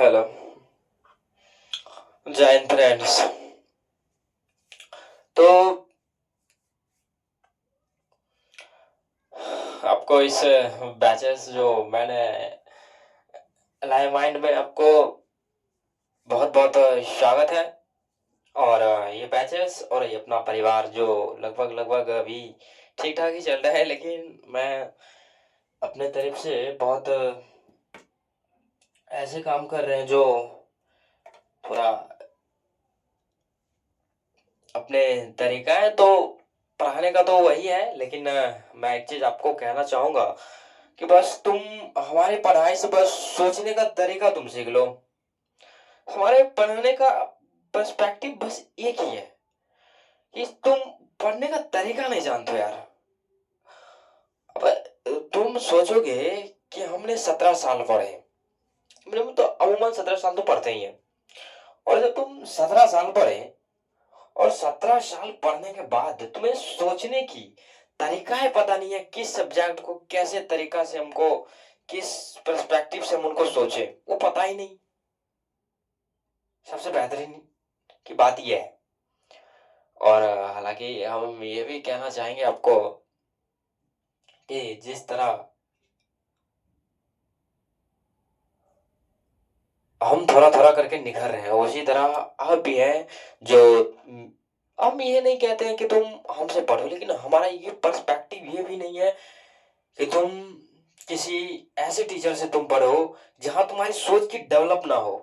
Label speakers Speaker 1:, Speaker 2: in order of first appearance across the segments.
Speaker 1: Hello. जय Hind friends. तो आपको इस बैचेस जो मैंने लाइव माइंड में आपको बहुत बहुत स्वागत है। और ये बैचेस और ये अपना परिवार जो लगभग लगभग अभी ठीक ठाक ही चल रहा है, लेकिन मैं अपने तरफ से बहुत ऐसे काम कर रहे हैं जो थोड़ा अपने तरीका है। तो पढ़ाने का तो वही है, लेकिन मैं एक चीज आपको कहना चाहूंगा कि बस तुम हमारी पढ़ाई से बस सोचने का तरीका तुम सीख लो। हमारे पढ़ने का पर्सपेक्टिव बस एक ही है कि तुम पढ़ने का तरीका नहीं जानते हो यार। अब तुम सोचोगे कि हमने 17 साल पढ़े, मतलब तो अमूमन 17 साल तो पढ़ते ही हैं। और जब तुम 17 साल पढ़े और 17 साल पढ़ने के बाद तुम्हें सोचने की तरीका है पता नहीं है, किस सब्जेक्ट को कैसे तरीका से हमको, किस पर्सपेक्टिव से हम उनको सोचे वो पता ही नहीं। सबसे बेहतरीन की बात यह है। और हालांकि हम ये भी कहना चाहेंगे आपको कि जिस तरह हम थोड़ा थोड़ा करके निखर रहे हैं उसी तरह आप भी हैं। जो हम ये नहीं कहते हैं कि तुम हमसे पढ़ो, लेकिन हमारा ये पर्सपेक्टिव ये भी नहीं है कि तुम किसी ऐसे टीचर से तुम पढ़ो जहां तुम्हारी सोच की डेवलप ना हो।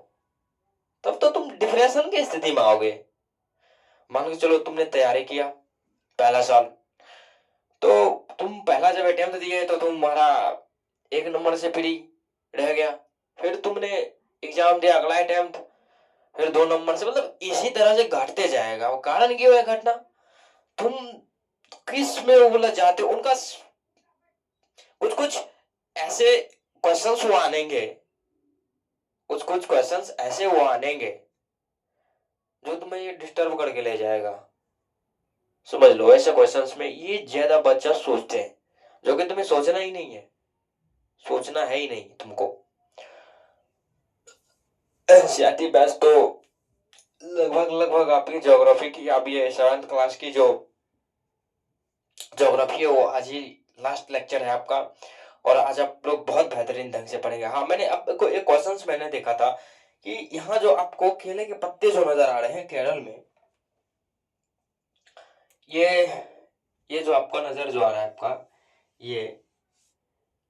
Speaker 1: तब तो तुम डिप्रेशन की स्थिति में आओगे। मान के चलो तुमने तैयारी किया पहला साल, तो तुम पहला जब अटेम्प्ट दिए तो तुम्हारा 1 नंबर से फ्री रह गया। फिर तुमने एग्जाम दिया अगला अटेम्प्ट, फिर 2 नंबर से, मतलब इसी तरह से घटते जाएगा। वो कारण क्यों है घटना? तुम किस में उलझ जाते हो? उनका कुछ कुछ ऐसे क्वेश्चंस वो आनेंगे, कुछ कुछ क्वेश्चंस ऐसे वो आनेंगे जो तुम्हें ये डिस्टर्ब करके ले जाएगा। समझ लो, ऐसे क्वेश्चंस में ये ज्यादा बच्चा सोचते हैं जो कि तुम्हें सोचना ही नहीं है, सोचना है ही नहीं तुमको। एनसीईआरटी बैच तो लगभग लगभग आपकी ज्योग्राफी की, अब ये 7th क्लास की जो ज्योग्राफी है वो आज ही लास्ट लेक्चर है आपका। और आज आप लोग बहुत बेहतरीन ढंग से पढ़ेंगे। हाँ, मैंने आपको एक क्वेश्चंस मैंने देखा था कि यहाँ जो आपको केले के पत्ते जो नजर आ रहे हैं केरल में, ये ये जो आपका नजर जो आ रहा है आपका, ये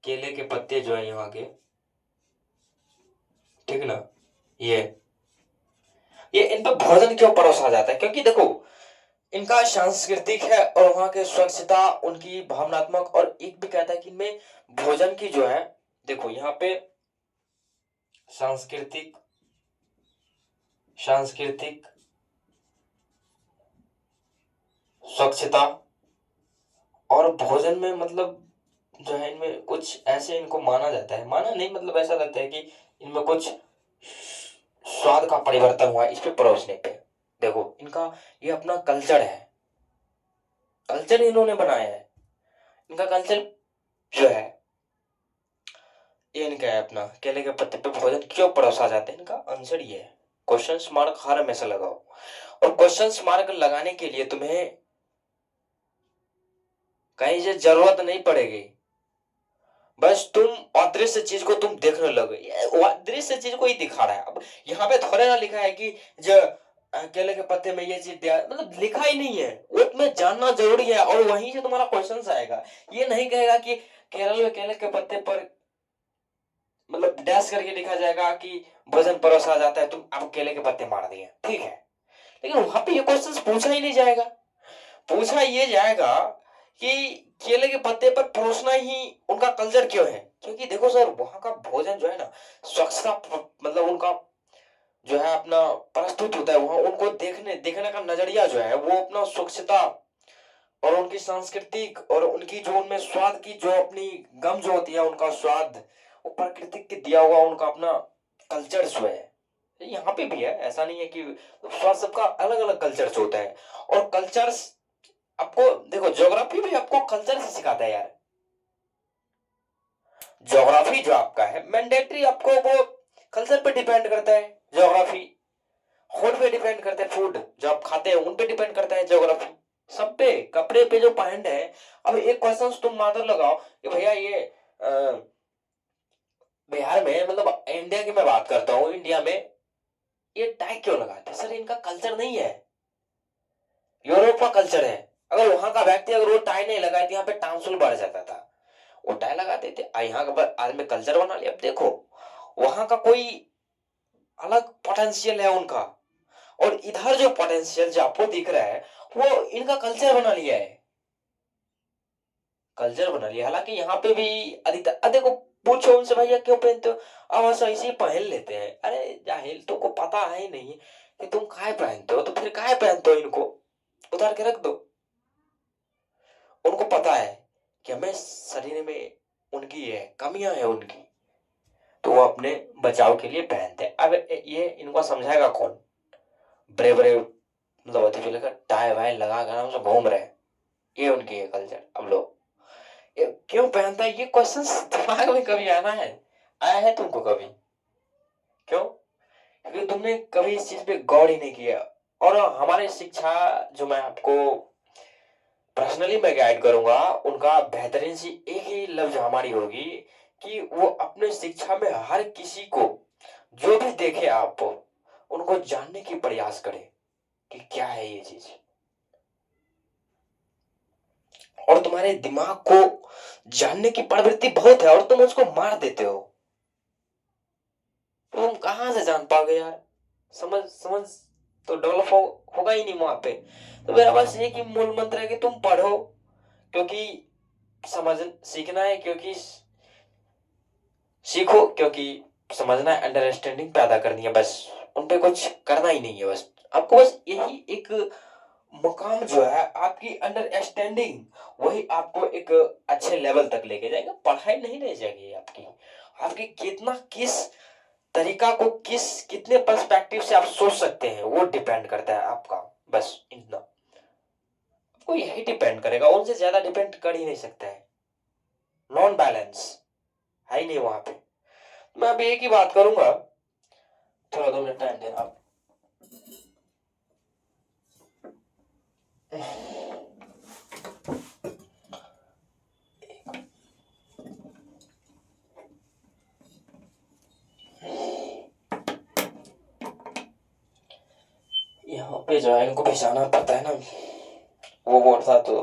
Speaker 1: केले के पत्ते जो है यहाँ के, ठीक ना? ये ये इन पर भोजन क्यों परोसा जाता है? क्योंकि देखो, इनका सांस्कृतिक है और वहां के स्वच्छता, उनकी भावनात्मक, और एक भी कहता है कि इनमें भोजन की जो है, देखो यहाँ पे सांस्कृतिक सांस्कृतिक स्वच्छता और भोजन में, मतलब जो है इनमें कुछ ऐसे इनको माना जाता है, माना नहीं मतलब ऐसा लगता है कि इनमें कुछ स्वाद का परिवर्तन हुआ है इस पे परोसने पे। देखो इनका ये अपना कल्चर है, कल्चर इन्होंने बनाया है। इनका कल्चर जो है, ये इनका है अपना केले के पत्ते पे भोजन क्यों परोसा जाता है। इनका आंसर ये है, क्वेश्चन मार्क हर हमेशा लगाओ। और क्वेश्चन मार्क लगाने के लिए तुम्हें कहीं से जरूरत नहीं पड़ेगी। बस तुम अदृश्य चीज को तुम देखने लगे, ये अदृश्य चीज को ही दिखा रहा है। अब यहाँ पे थोड़े ना लिखा है कि जो केले के पत्ते में ये चीज दिया, मतलब लिखा ही नहीं है। वो तुम्हें जानना जरूरी है और वहीं से तुम्हारा क्वेश्चन आएगा। ये नहीं कहेगा कि केरल में केले के पत्ते पर, मतलब डैश करके लिखा जाएगा कि भोजन परोसा जाता है, तुम अब केले के पत्ते मार दिए, ठीक है। लेकिन वहां पे ये क्वेश्चन पूछा ही नहीं जाएगा। पूछा ये जाएगा कि केले के पत्ते पर परोसना ही उनका कल्चर क्यों है। क्योंकि देखो सर, वहां का भोजन जो है ना, स्वच्छता, मतलब उनका जो है अपना प्रस्तुत होता है वहां, उनको देखने देखने का नजरिया जो है वो अपना स्वच्छता और उनकी सांस्कृतिक और उनकी जो उनमें स्वाद की जो अपनी गम जो होती है, उनका स्वाद, वो प्रकृति के दिया हुआ उनका अपना कल्चर जो है। यहाँ पे भी है, ऐसा नहीं है कि स्वाद, सबका अलग अलग कल्चर होता है। और कल्चर्स आपको, देखो ज्योग्राफी भी आपको कल्चर से सिखाता है यार। ज्योग्राफी जो आपका है मैंडेटरी, आपको वो कल्चर पे डिपेंड करता है ज्योग्राफी, फूड पे डिपेंड करता है, फूड जो आप खाते हैं उन पे डिपेंड करता है ज्योग्राफी, सब पे, कपड़े पे जो पहनते हैं। अब एक क्वेश्चन तुम मात्र लगाओ कि भैया ये बिहार में, मतलब इंडिया की मैं बात करता हूँ, इंडिया में ये टाई क्यों लगाते हैं? सर इनका कल्चर नहीं है, यूरोप का कल्चर है। अगर वहां का व्यक्ति अगर वो टाई नहीं लगाए तो यहाँ पे टांसुल बढ़ जाता था, वो टाई लगाते थे। यहाँ का आदमी कल्चर बना लिया। अब देखो वहां का कोई अलग पोटेंशियल है उनका, और इधर जो पोटेंशियल जो आपको दिख रहा है वो इनका कल्चर बना लिया है, कल्चर बना लिया। हालांकि यहाँ पे भी अधिकतर देखो, पूछो उनसे भैया क्यों पहनते हो, अब ऐसा ऐसे ही पहन लेते हैं। अरे जाहिल, तुमको पता है ही नहीं कि तुम काहे पहनते हो, तो फिर काहे पहनते हो, इनको उतार के रख दो। उनको पता है कि हमें शरीर में उनकी है, कमियां है उनकी, तो वो अपने बचाव के लिए पहनते हैं। अब ये इनको समझाएगा कौन? बड़े बड़े मतलब अति भी लगा टाई वाई लगा कर आराम से घूम रहे हैं, ये उनकी है कल्चर। अब लोग ये क्यों पहनता है, ये क्वेश्चन दिमाग में कभी आना है, आया है तुमको कभी? क्यों? क्योंकि तुमने कभी इस चीज पे गौर ही नहीं किया। और हमारी शिक्षा, जो मैं आपको पर्सनली मैं गाइड करूंगा, उनका बेहतरीन सी एक ही लफ्ज हमारी होगी कि वो अपने शिक्षा में हर किसी को, जो भी देखे आप, उनको जानने की प्रयास करें कि क्या है ये चीज, और तुम्हारे दिमाग को जानने की प्रवृत्ति बहुत है और तुम उसको मार देते हो, तो तुम कहां से जान पाओगे यार? समझ समझ तो डेवलप होगा ही नहीं वहां पे। तो मेरा बस एक ही मूल मंत्र है कि तुम पढ़ो, क्योंकि समझ सीखना है, क्योंकि सीखो, क्योंकि समझना है, अंडरस्टैंडिंग पैदा करनी है, बस उन पे कुछ करना ही नहीं है। बस आपको बस यही एक मुकाम जो है आपकी अंडरस्टैंडिंग, वही आपको एक अच्छे लेवल तक लेके जाएगा। पढ़ाई नहीं ले जाएगी आपकी, आपकी कितना किस तरीका को किस कितने पर्सपेक्टिव से आप सोच सकते हैं वो डिपेंड करता है आपका, बस इतना आपको यही डिपेंड करेगा, उनसे ज्यादा डिपेंड कर ही नहीं सकता है। नॉन बैलेंस है ही नहीं वहां पे। मैं अभी एक ही बात करूंगा, थोड़ा 2 मिनट टाइम देना आप। यहाँ पे जो है इनको भिजाना पड़ता है ना, वो बोर्ड था तो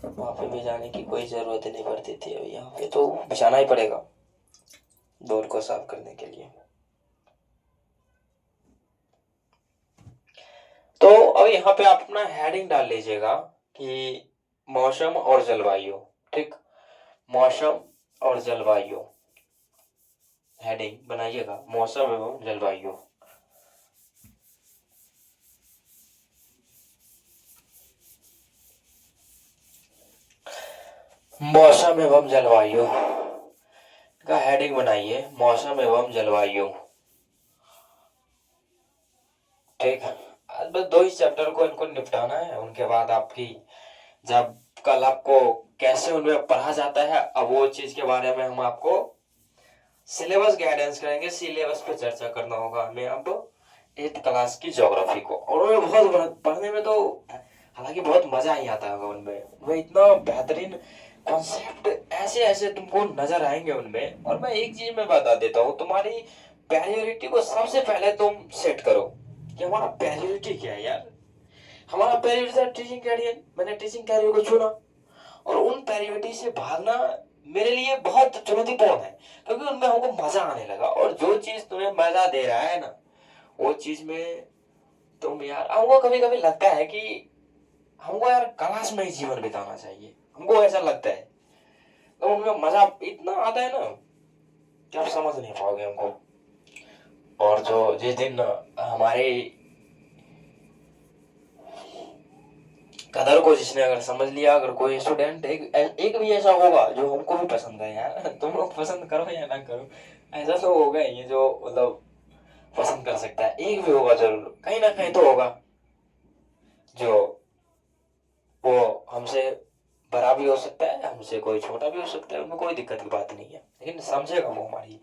Speaker 1: वहां पे भिजाने की कोई जरूरत नहीं पड़ती थी, अब यहाँ पे तो भिजाना ही पड़ेगा डोर को साफ करने के लिए। तो अब यहाँ पे आप अपना हेडिंग डाल लीजिएगा कि मौसम और जलवायु, ठीक, मौसम और जलवायु, हेडिंग बनाइएगा मौसम एवं जलवायु। मौसम एवं जलवायु का हेडिंग बनाइए, मौसम एवं जलवायु, ठीक। आज बस 2 ही चैप्टर को इनको निपटाना है, उनके बाद आपकी जब कल आपको कैसे उनमें पढ़ा जाता है, अब वो चीज के बारे में हम आपको सिलेबस गाइडेंस करेंगे, सिलेबस पे चर्चा करना होगा हमें अब 8th क्लास की ज्योग्राफी को। और उनमें बहुत पढ़ने में तो हालांकि बहुत मजा ही आता होगा उनमें, वो इतना बेहतरीन कॉन्सेप्ट ऐसे ऐसे तुमको नजर आएंगे उनमें। और मैं एक चीज मैं बता देता हूँ, तुम्हारी प्रायोरिटी को सबसे पहले तुम सेट करो कि हमारा प्रायोरिटी क्या है यार। हमारा प्रायोरिटी था टीचिंग कैरियर, मैंने टीचिंग कैरियर को चुना, और उन प्रायोरिटी से भागना मेरे लिए बहुत चुनौतीपूर्ण है, क्योंकि उनमें हमको मजा आने लगा। और जो चीज तुम्हें मजा दे रहा है ना, वो चीज में तुम यार, हमको कभी कभी लगता है कि हमको यार क्लास में ही जीवन बिताना चाहिए, हमको ऐसा लगता है। तो उनमें मजा इतना आता है ना कि आप समझ नहीं पाओगे हमको। और जो जिस दिन हमारे कदर को जिसने अगर समझ लिया, अगर कोई स्टूडेंट एक भी ऐसा होगा जो हमको भी पसंद है यार, तुम लोग पसंद करो या ना करो, ऐसा तो होगा ही जो मतलब पसंद कर सकता है, एक भी होगा जरूर, कहीं ना कहीं तो होगा जो वो हमसे बड़ा भी हो सकता है, हमसे कोई छोटा भी हो सकता है, उनमें कोई दिक्कत की बात नहीं है, लेकिन समझेगा वो हमारी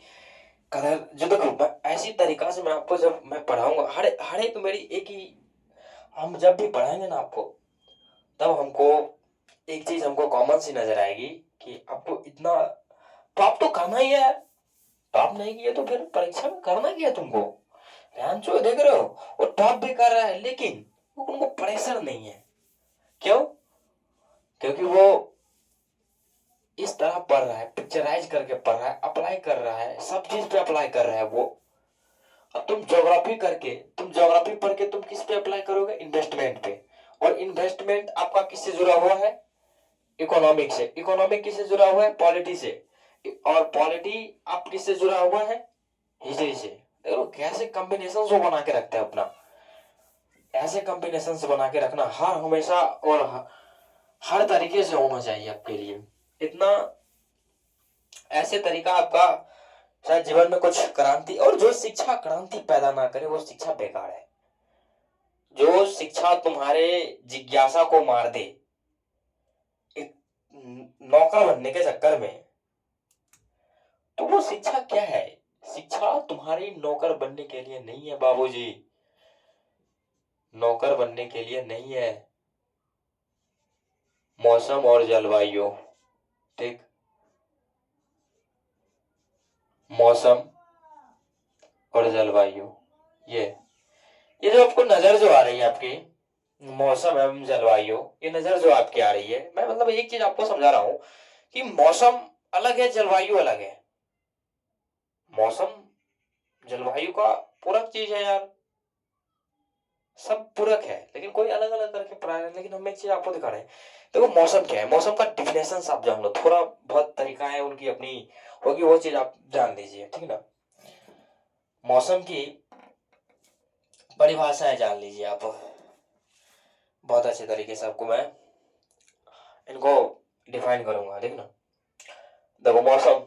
Speaker 1: कलर जो देखो ऐसी तरीका से मैं आपको जब मैं पढ़ाऊंगा, हर हर एक मेरी एक ही, हम जब भी पढ़ाएंगे ना आपको, तब हमको एक चीज हमको कॉमन सी नजर आएगी कि आपको इतना तो आप तो करना ही है यार। टॉप नहीं किया तो फिर परीक्षा में करना क्या है तुमको? ध्यान चो देख रहे हो, वो टॉप भी कर रहा है लेकिन वो उनको प्रेशर नहीं है। क्यों? क्योंकि वो इस तरह पढ़ रहा है, पिक्चराइज करके पढ़ रहा है, अप्लाई कर रहा है, सब चीज पे अप्लाई कर रहा है वो। अब तुम ज्योग्राफी पढ़ के तुम किस पे अप्लाई करोगे? इन्वेस्टमेंट पे। और इन्वेस्टमेंट आपका किससे जुड़ा हुआ है? इकोनॉमिक से। इकोनॉमिक किससे जुड़ा हुआ है? पॉलिटी से। और पॉलिटी आप किससे जुड़ा हुआ है? हिस्ट्री से। देखो कैसे कॉम्बिनेशन वो बना के रखते हैं अपना। ऐसे कॉम्बिनेशन से बना के रखना हर हमेशा और हर तरीके से होना चाहिए आपके लिए। इतना ऐसे तरीका आपका शायद जीवन में कुछ क्रांति, और जो शिक्षा क्रांति पैदा ना करे वो शिक्षा बेकार है। जो शिक्षा तुम्हारे जिज्ञासा को मार दे एक नौकर बनने के चक्कर में, तो वो शिक्षा क्या है? शिक्षा तुम्हारी नौकर बनने के लिए नहीं है बाबूजी, नौकर बनने के लिए नहीं है। मौसम और जलवायु, ठीक, मौसम और जलवायु, ये ये जो आपको नजर जो आ रही है आपकी, मौसम एवं जलवायु, ये नजर जो आपकी आ रही है, मैं मतलब एक चीज आपको समझा रहा हूं कि मौसम अलग है, जलवायु अलग है। मौसम जलवायु का पूरक चीज है यार, सब पूरक है, लेकिन कोई अलग अलग करके पढ़ा रहे हैं। लेकिन हम एक चीज आपको दिखा रहे हैं। देखो मौसम क्या है, मौसम का डिफिनेशन आप जान लो, थोड़ा बहुत तरीका है उनकी अपनी होगी, वो चीज आप जान लीजिए, ठीक है ना। मौसम की परिभाषाएं जान लीजिए आप, बहुत अच्छे तरीके से आपको मैं इनको डिफाइन करूंगा, ठीक ना। देखो मौसम,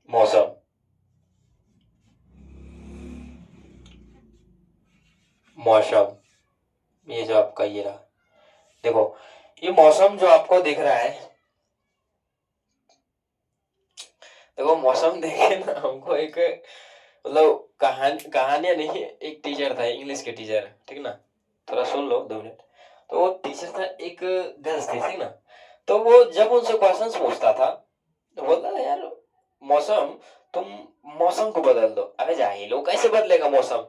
Speaker 1: मौसम, मौसम, ये जो आपका ये रहा, देखो ये मौसम जो आपको दिख रहा है, देखो मौसम देखे ना हमको एक मतलब कहानियां नहीं, एक टीचर था, इंग्लिश के टीचर, ठीक ना, थोड़ा सुन लो 2 मिनट। तो वो टीचर था, एक गर्ल्स थी, ठीक ना। तो वो जब उनसे क्वेश्चंस पूछता था तो बोलता था यार मौसम, तुम मौसम को बदल दो। अबे जाहिलो, कैसे बदलेगा मौसम?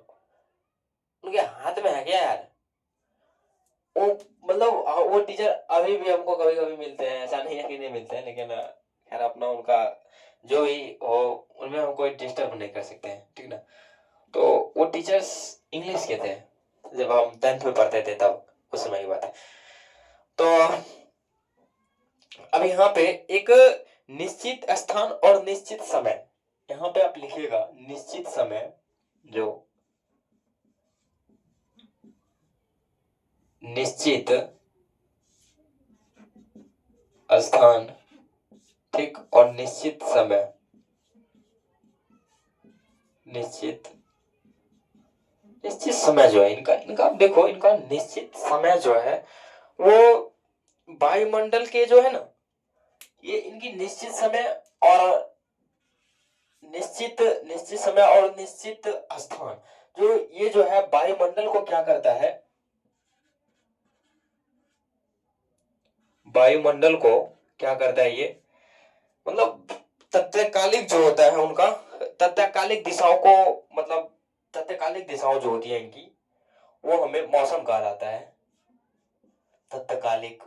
Speaker 1: उनके हाथ में है क्या यार? वो मतलब वो टीचर अभी भी हमको कभी कभी मिलते हैं, ऐसा नहीं है कि नहीं मिलते हैं, लेकिन खैर अपना उनका जो भी हो, उनमें हम कोई डिस्टर्ब नहीं कर सकते हैं, ठीक ना। तो वो टीचर्स इंग्लिश के थे, जब हम 10th में पढ़ते थे तब, उस समय की बात है। तो अब यहाँ पे एक निश्चित स्थान और निश्चित समय, यहाँ पे आप लिखिएगा निश्चित समय, जो निश्चित स्थान, ठीक, और निश्चित समय, निश्चित निश्चित समय जो है इनका इनका आप देखो, इनका निश्चित समय जो है वो वायुमंडल के जो है ना, ये इनकी निश्चित समय और निश्चित निश्चित समय और निश्चित स्थान, जो ये जो है वायुमंडल को क्या करता है, वायुमंडल को क्या करता है ये, मतलब तत्कालिक जो होता है उनका, तत्कालिक दिशाओं को, मतलब तत्कालिक दिशाओं जो होती है इनकी, वो हमें मौसम कहा जाता है। तत्कालिक,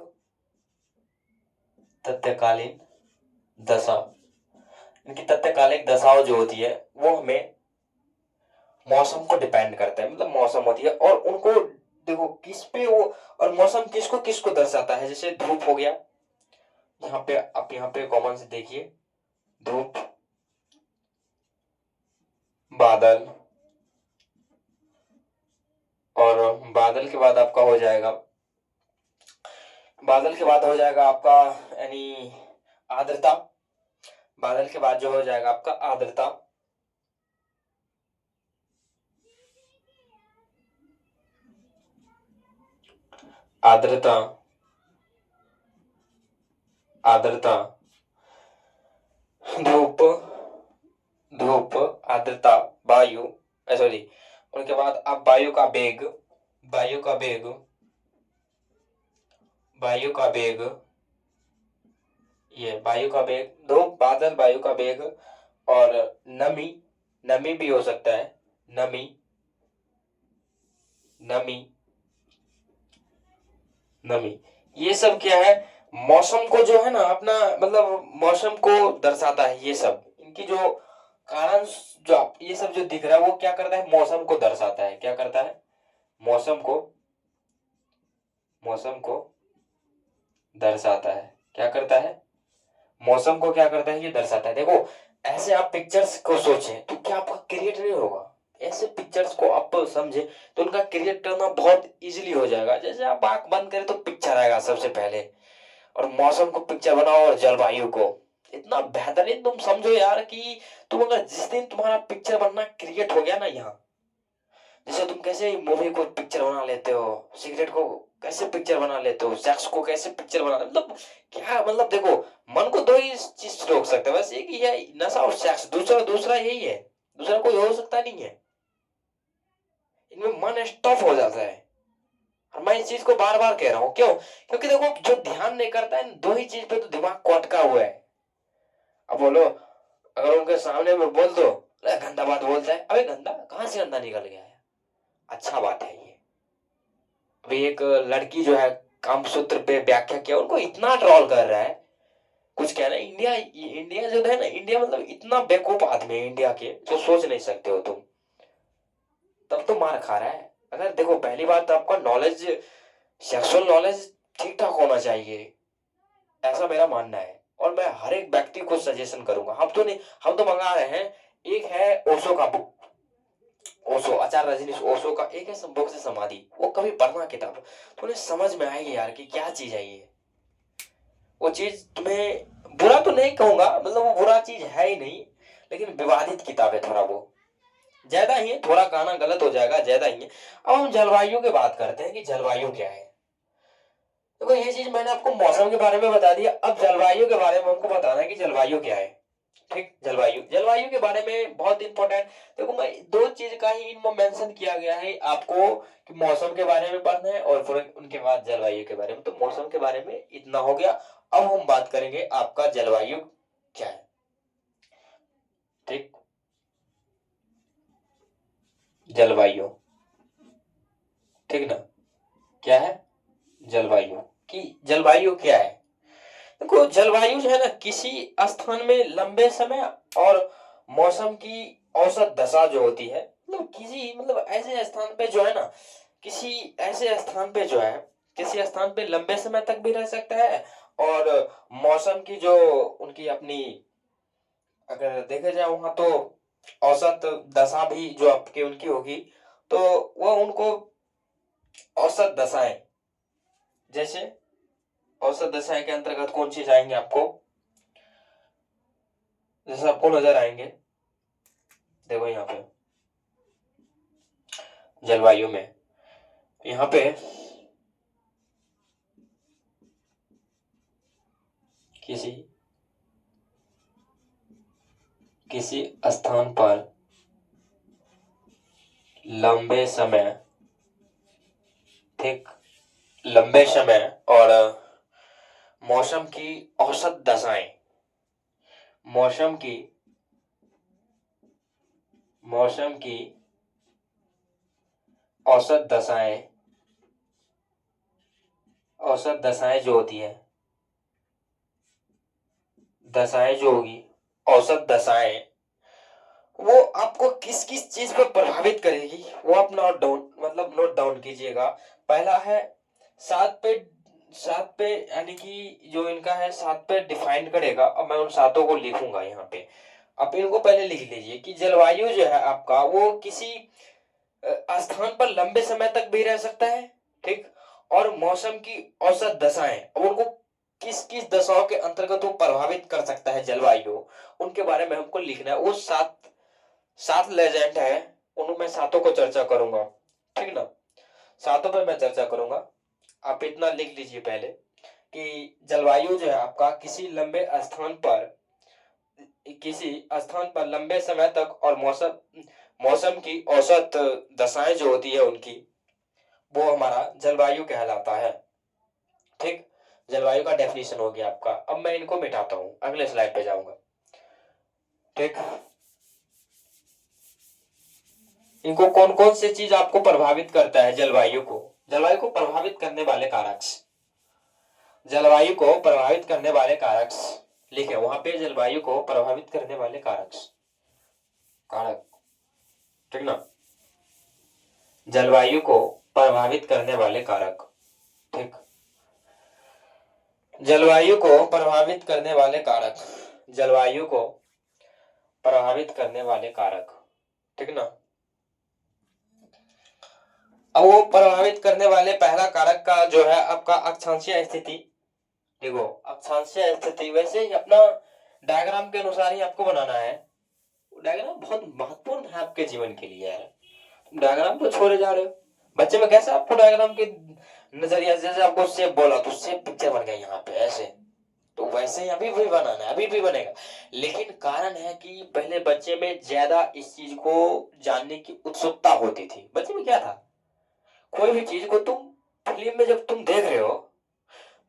Speaker 1: तत्कालीन दशा, इनकी तत्कालिक दशाओं जो होती है वो हमें मौसम को डिपेंड करता है, मतलब मौसम होती है। और उनको देखो किस पे वो, और मौसम किसको किसको दर्शाता है, जैसे धूप हो गया, यहाँ पे आप यहाँ पे कॉमन से देखिए, धूप, बादल, और बादल के बाद आपका हो जाएगा, बादल के बाद हो जाएगा आपका यानी आर्द्रता, बादल के बाद जो हो जाएगा आपका आर्द्रता, आर्द्रता, आर्द्रता, धूप, धूप, आर्द्रता, वायु, सॉरी, उनके बाद अब वायु का वेग, वायु का वेग, वायु का वेग, ये वायु का वेग, धूप, बादल, वायु का वेग, और नमी, नमी भी हो सकता है, नमी, नमी, नमी, ये सब क्या है, मौसम को जो है ना अपना, मतलब मौसम को दर्शाता है। ये सब इनकी जो कारण, जो ये सब जो दिख रहा है वो क्या करता है, मौसम को दर्शाता है। क्या करता है, मौसम को, मौसम को दर्शाता है। क्या करता है, मौसम को क्या करता है, ये दर्शाता है। देखो, ऐसे आप पिक्चर्स को सोचें तो क्या आपका क्रिएट नहीं होगा? ऐसे पिक्चर्स को आप समझे तो उनका क्रिएट करना बहुत इजीली हो जाएगा। जैसे आप आंख बंद करें तो पिक्चर आएगा सबसे पहले, और मौसम को पिक्चर बनाओ और जलवायु को, इतना बेहतरीन तुम समझो यार कि तुम अगर जिस दिन तुम्हारा पिक्चर बनना क्रिएट हो गया ना यहाँ, जैसे तुम कैसे मूवी को पिक्चर बना लेते हो, सिगरेट को कैसे पिक्चर बना लेते हो, सेक्स को कैसे पिक्चर बना, मतलब क्या, मतलब देखो, मन को दो ही चीज से रोक सकते हैं बस, एक ही है, नशा और सेक्स, दूसरा दूसरा यही है, दूसरा कोई हो सकता नहीं है। इनमें मन स्टॉप हो जाता है। और मैं इस चीज को बार बार कह रहा हूँ, क्यों? क्योंकि देखो, जो ध्यान नहीं करता है इन दो ही चीज पे तो दिमाग को अटका हुआ है। अब बोलो, अगर उनके सामने में बोल दो, अरे गंदा बात बोलता है, अबे गंदा कहाँ से गंदा निकल गया है, अच्छा बात है ये। अभी एक लड़की जो है कामसूत्र पे व्याख्या किया, उनको इतना ट्रोल कर रहा है, कुछ कहना। इंडिया, इंडिया जो है ना, इंडिया मतलब इतना बेवकूफ आदमी है इंडिया के, जो सोच नहीं सकते हो तुम, तब तो मार खा रहा है। अगर देखो, पहली बात तो आपका नॉलेज, सेक्सुअल नॉलेज ठीक ठाक होना चाहिए, ऐसा मेरा मानना है। और मैं हर एक व्यक्ति को सजेशन करूंगा, हम तो नहीं, हम तो मंगा रहे हैं। एक है ओशो का बुक, ओशो, आचार्य रजनीश ओशो का एक है संभोग से समाधि, वो कभी पढ़ना किताब, तो उन्हें समझ में आएगी यार कि क्या चीज है ये। वो चीज तुम्हें, बुरा तो नहीं कहूंगा, मतलब वो बुरा चीज है ही नहीं, लेकिन विवादित किताब है थोड़ा, वो ज्यादा ही है, थोड़ा कहना गलत हो जाएगा, ज्यादा ही है। अब हम जलवायु की बात करते हैं कि जलवायु क्या है। देखो, ये चीज मैंने आपको मौसम के बारे में बता दिया, अब जलवायु के बारे में हमको बताना है कि जलवायु क्या है। ठीक, जलवायु, जलवायु के बारे में बहुत इंपॉर्टेंट, देखो मैं दो चीज का ही इनमें मेंशन किया गया है आपको, कि मौसम के बारे में पढ़ना है और फिर उनके बाद जलवायु के बारे में। तो मौसम के बारे में इतना हो गया। अब हम बात करेंगे आपका जलवायु क्या है। ठीक, जलवायु, ठीक ना, क्या है जलवायु, कि जलवायु क्या है। देखो, जलवायु जो है ना, किसी स्थान में लंबे समय और मौसम की औसत दशा जो होती है, मतलब किसी, मतलब ऐसे स्थान पे जो है ना, किसी ऐसे स्थान पे जो है, किसी स्थान पे लंबे समय तक भी रह सकता है, और मौसम की जो उनकी अपनी, अगर देखे जाए वहां तो औसत दशा भी जो आपकी उनकी होगी, तो वो उनको औसत दशाएं, जैसे औसत दशाएं के अंतर्गत कौन चीज आएंगे आपको, जैसे आपको नजर आएंगे, देखो यहाँ पे जलवायु में, यहाँ पे किसी किसी स्थान पर लंबे समय, ठीक, लंबे समय और मौसम की औसत दशाएं, मौसम की, मौसम की औसत दशाएं, औसत दशाएं जो होती है, दशाएं जो होगी, औसत दशाएं, वो आपको किस किस चीज पर प्रभावित करेगी, वो आप नोट डाउन, मतलब नोट डाउन कीजिएगा। पहला है सात पे, सात पे, यानी कि जो इनका है सात पे डिफाइन करेगा। अब मैं उन सातों को लिखूंगा यहाँ पे, आप इनको पहले लिख लीजिए कि जलवायु जो है आपका, वो किसी स्थान पर लंबे समय तक भी रह सकता है, ठीक, और मौसम की औसत दशाएं, अब उनको किस किस दशाओं के अंतर्गत वो प्रभावित कर सकता है जलवायु, उनके बारे में हमको लिखना है। वो सात, सात लेजेंड है, उनमें मैं सातों को चर्चा करूंगा, ठीक ना, सातों पे मैं चर्चा करूंगा। आप इतना लिख लीजिए पहले कि जलवायु जो है आपका किसी लंबे स्थान पर, किसी स्थान पर लंबे समय तक और मौसम मौसम की औसत दशाएं जो होती है उनकी, वो हमारा जलवायु कहलाता है। ठीक, जलवायु का डेफिनेशन हो गया आपका। अब मैं इनको मिटाता हूं, अगले स्लाइड पे जाऊंगा। ठीक, इनको कौन कौन से चीज आपको प्रभावित करता है जलवायु को? जलवायु को प्रभावित करने वाले कारक, जलवायु को प्रभावित करने वाले कारक लिखे वहां पे, जलवायु को प्रभावित करने वाले कारक, कारक, ठीक ना, जलवायु को प्रभावित करने वाले कारक। ठीक, जलवायु को प्रभावित करने वाले कारक, जलवायु को प्रभावित करने वाले कारक, ठीक ना। अब वो प्रभावित करने वाले पहला कारक का जो है आपका अक्षांशीय स्थिति। देखो, अक्षांशीय स्थिति वैसे ही अपना डायग्राम के अनुसार ही आपको बनाना है। डायग्राम बहुत महत्वपूर्ण है आपके जीवन के लिए यार, डायग्राम तो छोड़े जा रहे हो। बच्चे में कैसे आपको डायग्राम के नजरिया से, जैसे आपको सेब बोला तो सेब पिक्चर बन गया यहाँ पे ऐसे, तो वैसे ही अभी भी बनाना है, अभी भी बनेगा। लेकिन कारण है कि पहले बच्चे में ज्यादा इस चीज को जानने की उत्सुकता होती थी। बच्चे में क्या था, कोई भी चीज को तुम फिल्म में जब तुम देख रहे हो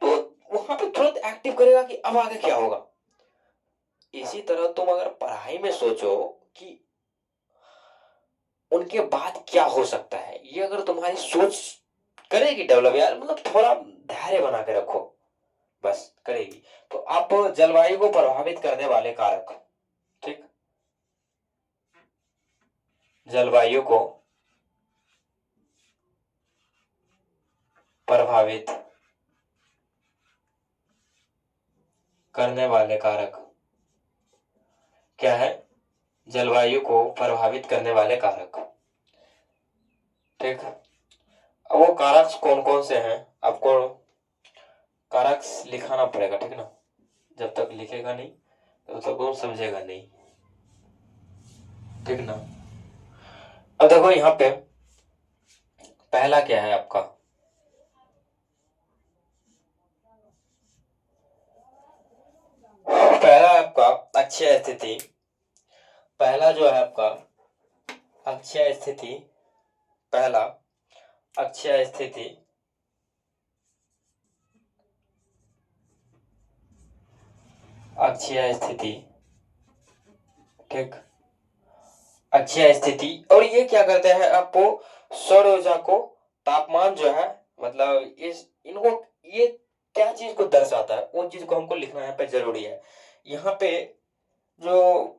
Speaker 1: तो वहां पे तुरंत एक्टिव करेगा कि अब आगे क्या होगा। इसी तरह तुम अगर पढ़ाई में सोचो कि उनके बाद क्या हो सकता है, ये अगर तुम्हारी सोच करेगी डेवलप यार, मतलब थोड़ा धैर्य बना के रखो, बस करेगी। तो आप जलवायु को प्रभावित करने वाले कारक, ठीक, जलवायु को प्रभावित करने वाले कारक क्या है? जलवायु को प्रभावित करने वाले कारक। ठीक, अब वो कारक कौन कौन से हैं आपको कारक लिखाना पड़ेगा, ठीक ना। जब तक लिखेगा नहीं तब तक वो समझेगा नहीं, ठीक ना। अब देखो यहाँ पे पहला क्या है आपका, पहला आपका अक्षय स्थिति। पहला जो है आपका अक्षय स्थिति, पहला अक्षय स्थिति, अक्षय स्थिति, ठीक, अक्षय स्थिति। और ये क्या करते हैं, आपको सौर ऊर्जा को, तापमान जो है, मतलब इस इनको ये क्या चीज को दर्शाता है, उन चीज को हमको लिखना यहाँ पे जरूरी है। यहाँ पे जो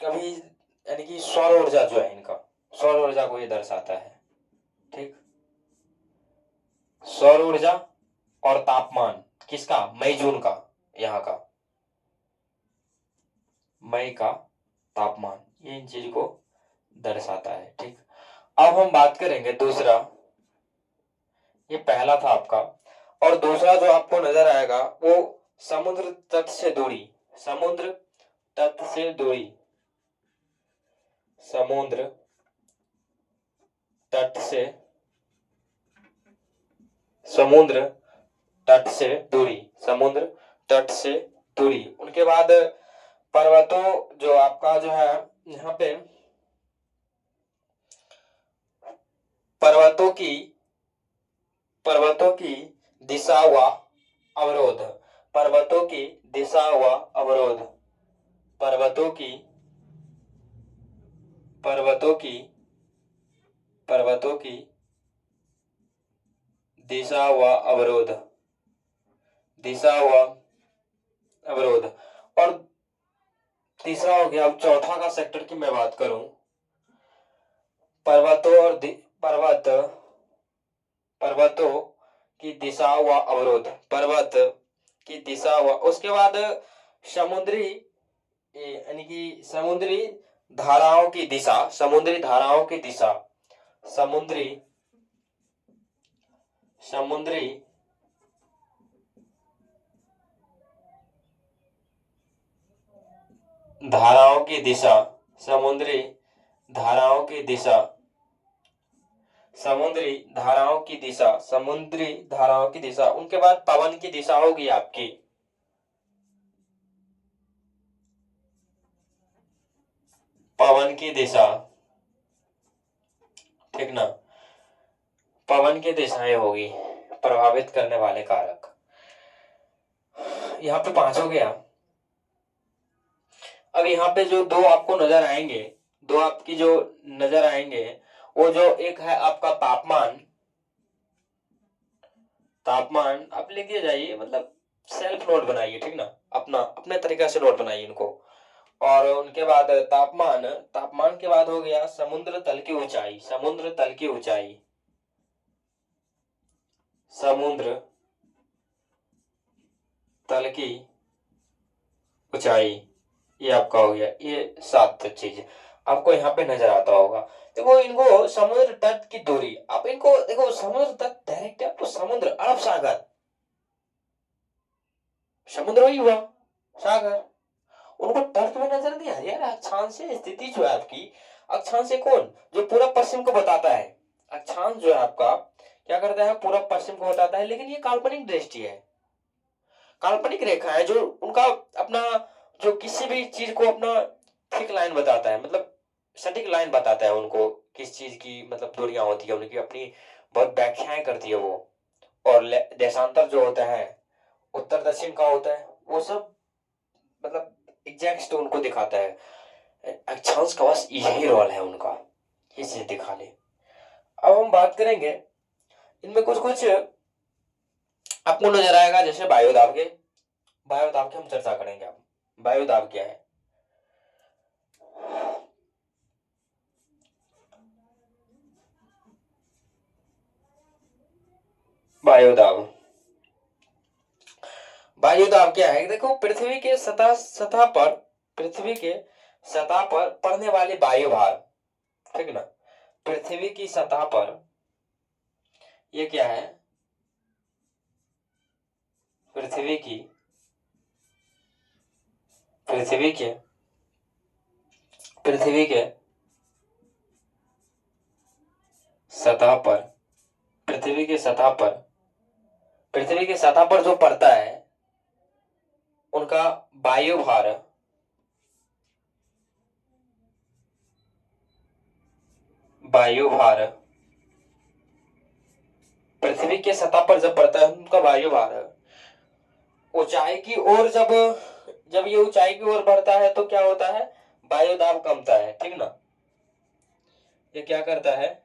Speaker 1: कभी यानी कि सौर ऊर्जा जो है इनका, सौर ऊर्जा को ये दर्शाता है। ठीक, सौर ऊर्जा और तापमान किसका, मई जून का, यहाँ का मई का तापमान, ये इन चीज को दर्शाता है। ठीक, अब हम बात करेंगे दूसरा, ये पहला था आपका। और दूसरा जो आपको नजर आएगा वो समुद्र तट से दूरी, समुद्र तट से दूरी, समुद्र तट से, समुद्र तट से दूरी, समुद्र तट से दूरी। उनके बाद पर्वतों जो आपका जो है यहाँ पे पर्वतों की, पर्वतों की दिशा व अवरोध, पर्वतों की दिशा व अवरोध, पर्वतों की, पर्वतों की, पर्वतों की दिशा व अवरोध, दिशा व अवरोध। और तीसरा हो गया, अब चौथा का सेक्टर की मैं बात करूं, पर्वतों और पर्वत, पर्वतों की दिशा व अवरोध, पर्वत की दिशा व, उसके बाद समुद्री यानी कि समुद्री धाराओं की दिशा, समुद्री धाराओं की दिशा, समुद्री, समुद्री धाराओं की दिशा, समुद्री धाराओं की दिशा, समुद्री धाराओं की दिशा, समुद्री धाराओं की दिशा। उनके बाद पवन की दिशा होगी आपकी, पवन की दिशा, ठीक ना, पवन की दिशाएं होगी प्रभावित करने वाले कारक। यहाँ पे 5 हो गया। अब यहाँ पे जो दो आपको नजर आएंगे, दो आपकी जो नजर आएंगे, वो जो एक है आपका तापमान, तापमान आप लिखिए जाइए, मतलब सेल्फ नोट बनाइए, ठीक ना, अपना अपने तरीका से नोट बनाइए इनको। और उनके बाद तापमान, तापमान के बाद हो गया समुद्र तल की ऊंचाई, समुद्र तल की ऊंचाई, समुद्र तल की ऊंचाई, ये आपका हो गया। ये 7 चीज आपको यहाँ पे नजर आता होगा। देखो इनको समुद्र तट की दूरी, आप इनको देखो, समुद्र तट डायरेक्ट है तो समुद्र, अरब सागर, समुद्र ही हुआ, सागर, उनको तट में नजर नहीं आ रही यार। अक्षांश स्थिति जो है आपकी, अक्षांश कौन, जो पूरब पश्चिम को बताता है, अक्षांश जो है आपका क्या करता है, पूरब पश्चिम को बताता है, लेकिन ये काल्पनिक दृष्टि है, काल्पनिक रेखा है, जो उनका अपना, जो किसी भी चीज को अपना ठीक लाइन बताता है, मतलब सटीक लाइन बताता है उनको, किस चीज की मतलब दूरियां होती है उनकी अपनी, बहुत व्याख्याएं करती है वो। और देशांतर जो होता है, उत्तर दक्षिण का होता है, वो सब मतलब एग्जैक्ट उनको दिखाता है। अक्षांश का बस यही रोल है उनका, ये चीज दिखा ले। अब हम बात करेंगे इनमें कुछ कुछ आपको नजर आएगा, जैसे वायुदाब के, वायुदाब की हम चर्चा करेंगे। अब वायुदाब क्या है, वायुदाब, वायुदाब क्या है, देखो पृथ्वी के सतह पर, पृथ्वी के सतह पर पड़ने वाले वायु भार, ठीक ना, पृथ्वी की सतह पर, ये क्या है, पृथ्वी की, पृथ्वी के, पृथ्वी के सतह पर, पृथ्वी के सतह पर, पृथ्वी के सतह पर जो पड़ता है उनका वायु भार, वायु भार, पृथ्वी के सतह पर जब पड़ता है उनका वायु भार ऊंचाई की ओर, जब जब ये ऊंचाई की ओर बढ़ता है तो क्या होता है, वायु दाब कमता है, ठीक ना, ये क्या करता है,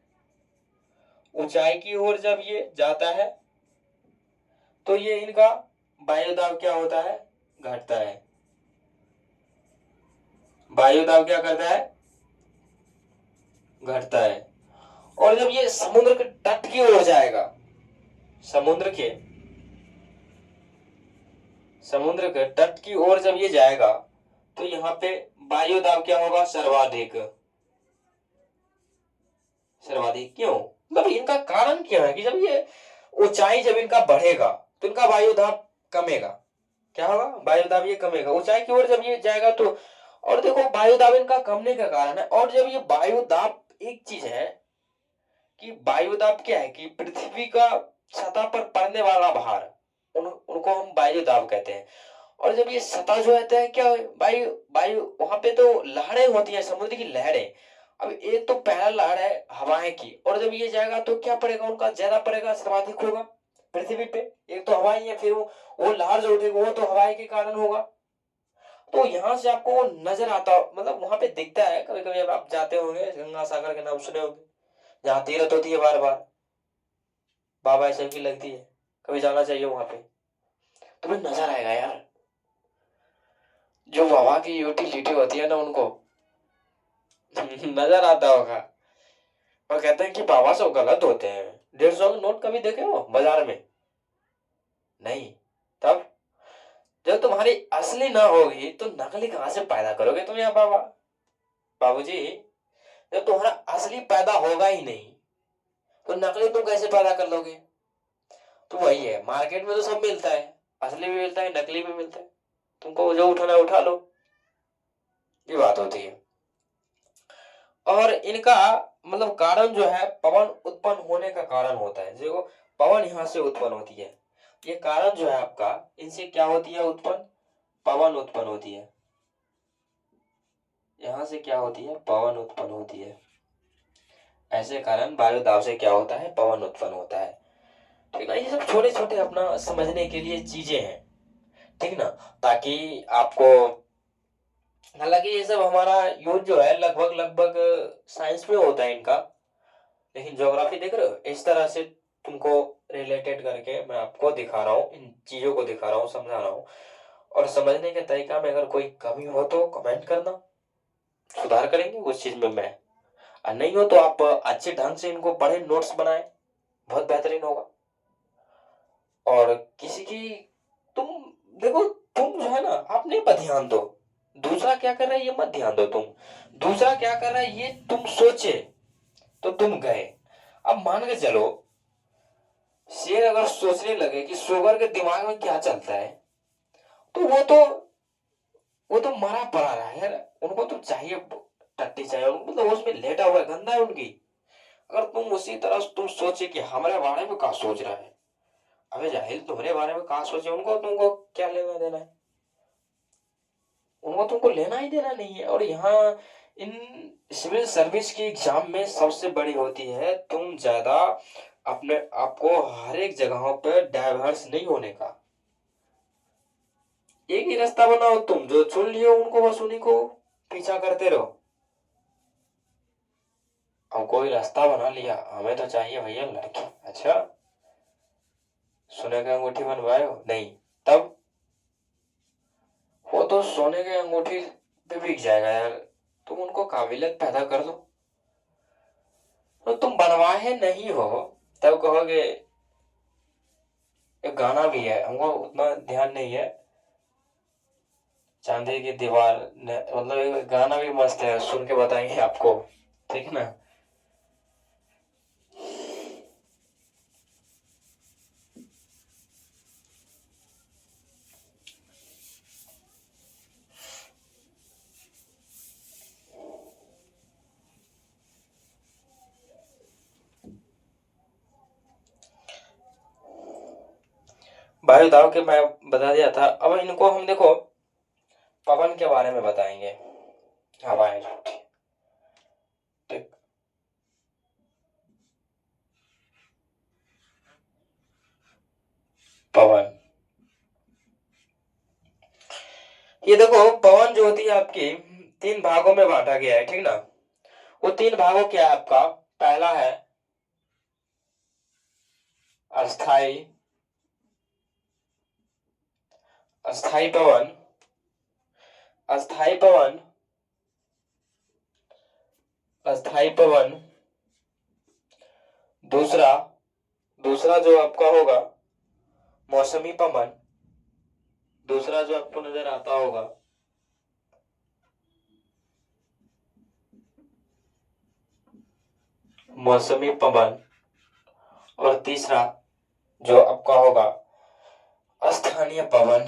Speaker 1: ऊंचाई की ओर जब ये जाता है तो ये इनका वायु दाब क्या होता है, घटता है, वायु दाब क्या करता है, घटता है। और जब ये समुद्र के तट की ओर जाएगा, समुद्र के, समुद्र के तट की ओर जब ये जाएगा तो यहाँ पे वायु दाब क्या होगा, सर्वाधिक, सर्वाधिक क्यों, मतलब इनका कारण क्या है कि जब ये ऊंचाई जब इनका बढ़ेगा तो इनका वायु दाब कमेगा, क्या होगा, वायु दाब ये कमेगा ऊंचाई की ओर जब ये जाएगा तो। और देखो वायु दाब इनका कमने का कारण है, और जब ये वायु दाब, एक चीज है कि वायु दाब क्या है कि पृथ्वी का सतह पर पड़ने वाला भार, उनको हम वायु दाब कहते हैं। और जब ये सतह जो रहता है क्या है? वायु, वायु वहां पे तो लहरें होती हैं, समुद्र की लहरें। अब एक तो पहला लहर है हवाएं की, और जब ये जाएगा तो क्या पड़ेगा, उनका ज्यादा पड़ेगा, सर्वाधिक होगा पृथ्वी पे। एक तो हवाई है, फिर वो लहर जो उठेगी वो तो हवाई के कारण होगा। तो यहां से आपको वो नजर आता, मतलब वहां पे दिखता है, कभी कभी आप जाते होंगे, गंगा सागर के नाम सुने होंगे, जहाँ तीरथ होती है बार बार, बाबा ऐसे की लगती है, कभी जाना चाहिए वहां पे, तुम्हें नजर आएगा यार, जो बाबा की यूटिलिटी होती है ना उनको नजर आता होगा। और कहते हैं कि बाबा सब गलत होते हैं। 150 के नोट कभी देखे हो बाजार में, नहीं, तब जब तुम्हारी असली ना होगी तो नकली कहां से पैदा करोगे तुम यहाँ बाबा, बाबूजी, जब तुम्हारा असली पैदा होगा ही नहीं तो नकली तुम कैसे पैदा कर लोगे। तो वही है, मार्केट में तो सब मिलता है, असली भी मिलता है, नकली भी मिलता है, तुमको जो उठाना है उठा लो, ये बात होती है। और इनका मतलब कारण जो है, पवन उत्पन्न होने का कारण होता है, देखो पवन यहां से उत्पन्न होती है, ये कारण जो है आपका, इनसे क्या होती है उत्पन्न, पवन उत्पन्न होती है, यहाँ से क्या होती है, पवन उत्पन्न होती है। ऐसे कारण वायु दाब से क्या होता है, पवन उत्पन्न होता है। ठीक ना, ये सब छोटे छोटे अपना समझने के लिए चीजें हैं। ठीक ना, ताकि आपको, हालांकि ये सब हमारा यूज जो है लगभग लगभग साइंस में होता है इनका, लेकिन ज्योग्राफी देख रहे हो, इस तरह से तुमको रिलेटेड करके मैं आपको दिखा रहा हूँ, इन चीजों को दिखा रहा हूँ, समझा रहा हूँ। और समझने के तरीका में अगर कोई कमी हो तो कमेंट करना, सुधार करेंगे उस चीज में मैं। और नहीं हो तो आप अच्छे ढंग से इनको पढ़े, नोट्स बनाए, बहुत बेहतरीन होगा। और किसी की, तुम देखो, तुम जो है ना अपने पर ध्यान दो, दूसरा क्या कर रहा है ये मत ध्यान दो तुम। दूसरा क्या कर रहा है ये तुम सोचे तो तुम गए। अब मान के चलो, शेर अगर सोचने लगे कि सुअर के दिमाग में क्या चलता है, तो वो तो मरा पड़ा रहा है यार। उनको तो चाहिए, टट्टी चाहिए उनको, मतलब उसमें लेटा हुआ है, गंदा है उनकी। अगर तुम उसी तरह तुम सोचे कि हमारे बारे में क्या सोच रहा है, अबे जाहिल, तुम्हारे बारे में क्या सोचे, उनको तुमको क्या लेना देना है। उनको तुमको लेना ही देना नहीं है। और यहाँ इन सिविल सर्विस की एग्जाम में सबसे बड़ी होती है, तुम ज्यादा अपने आप को हर एक जगहों पर डाइवर्स नहीं होने का। एक ही रास्ता बनाओ, तुम जो चुन लियो उनको, बस उन्हीं को पीछा करते रहो। अब कोई रास्ता बना लिया, हमें तो चाहिए भैया लड़की, अच्छा सोने का अंगूठी बनवाए हो नहीं, तब वो तो सोने के अंगूठी पे बिक जाएगा यार। तुम उनको काबिलियत पैदा कर दो, तो तुम बनवाए नहीं हो, तब कहोगे। एक गाना भी है, हमको उतना ध्यान नहीं है, चांदी की दीवार मतलब एक गाना भी मस्त है, सुन के बताएंगे आपको, ठीक है ना। वायु दाब के मैं बता दिया था, अब इनको हम देखो पवन के बारे में बताएंगे। हवाएं जो थी, ठीक। पवन, ये देखो पवन जो होती है आपकी, तीन भागों में बांटा गया है, ठीक ना। वो तीन भागों क्या है आपका, पहला है अस्थाई, अस्थाई पवन, अस्थाई पवन, अस्थाई पवन। दूसरा, दूसरा जो आपका होगा मौसमी पवन, दूसरा जो आपको नजर आता होगा मौसमी पवन। और तीसरा जो आपका होगा अस्थानीय पवन,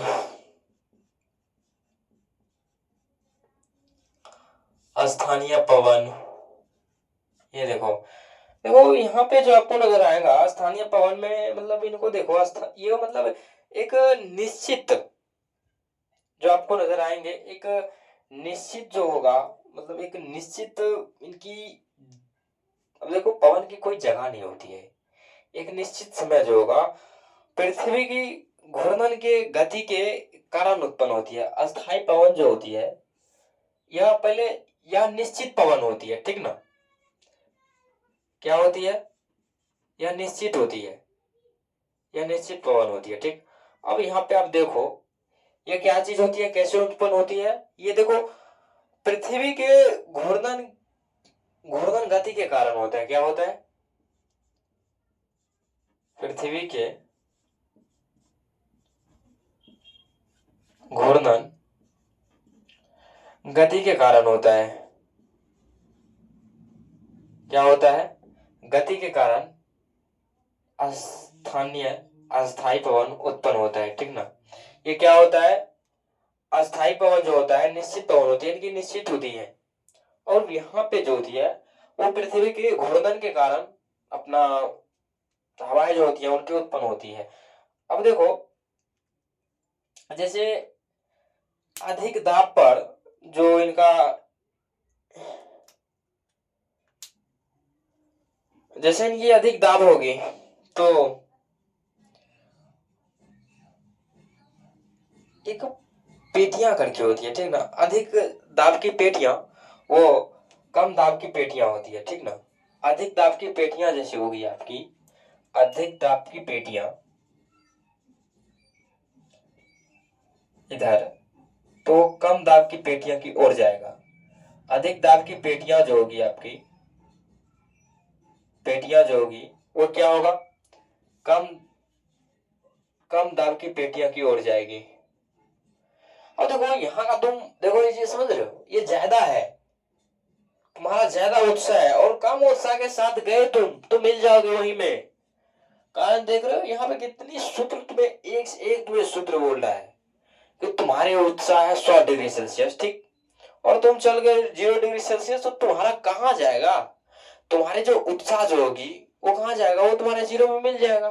Speaker 1: अस्थानीय पवन। ये देखो, देखो यहाँ पे जो आपको नजर आएगा स्थानीय पवन में, मतलब इनको देखो, ये मतलब एक निश्चित जो आपको नजर आएंगे, एक निश्चित जो होगा, मतलब एक निश्चित इनकी, अब देखो पवन की कोई जगह नहीं होती है, एक निश्चित समय जो होगा पृथ्वी की घूर्णन के गति के कारण उत्पन्न होती है। अस्थाई पवन जो होती है, यह पहले, यह निश्चित पवन होती है, ठीक ना। क्या होती है, यह निश्चित होती है, यह निश्चित पवन होती है, ठीक। अब यहाँ पे आप देखो, ये क्या चीज होती है, कैसे उत्पन्न होती है, ये देखो पृथ्वी के घूर्णन, घूर्णन गति के कारण होता है। क्या होता है, पृथ्वी के घूर्णन गति के कारण होता है। क्या होता है, गति के कारण अस्थानीय, अस्थाई पवन उत्पन्न होता है, ठीक ना। ये क्या होता है, अस्थाई पवन जो होता है निश्चित पवन होती है, इनकी निश्चित होती है। और यहाँ पे जो होती है वो पृथ्वी के घूर्णन के कारण अपना हवाएं जो होती है उनकी उत्पन्न होती है। अब देखो, जैसे अधिक दाब पर जो इनका जैसे इनकी अधिक दाब होगी तो एक पेटियां करके होती है, ठीक ना। अधिक दाब की पेटियां वो कम दाब की पेटियां होती है, ठीक ना। अधिक दाब की पेटियां जैसे होगी आपकी, अधिक दाब की पेटियां इधर, तो कम दाब की पेटियां की ओर जाएगा। अधिक दाब की पेटियां जो होगी आपकी, पेटियां जो होगी वो क्या होगा, कम कम दाब की पेटियां की ओर जाएगी। अब देखो यहाँ का तुम देखो, ये चीज समझ रहे हो, ये ज्यादा है, तुम्हारा ज्यादा उत्साह है, और कम उत्साह के साथ गए तुम तो मिल जाओगे वहीं में। कारण देख रहे हो यहाँ पे कितनी सूत्र तुम्हें एक से एक तुम्हें सूत्र बोल रहा है कि तुम्हारे उत्साह है 100 डिग्री सेल्सियस, ठीक। और तुम चल गए 0 डिग्री सेल्सियस, तो तुम्हारा कहाँ जाएगा, तुम्हारे जो उत्साह जो होगी वो कहाँ जाएगा, वो तुम्हारे 0 में मिल जाएगा।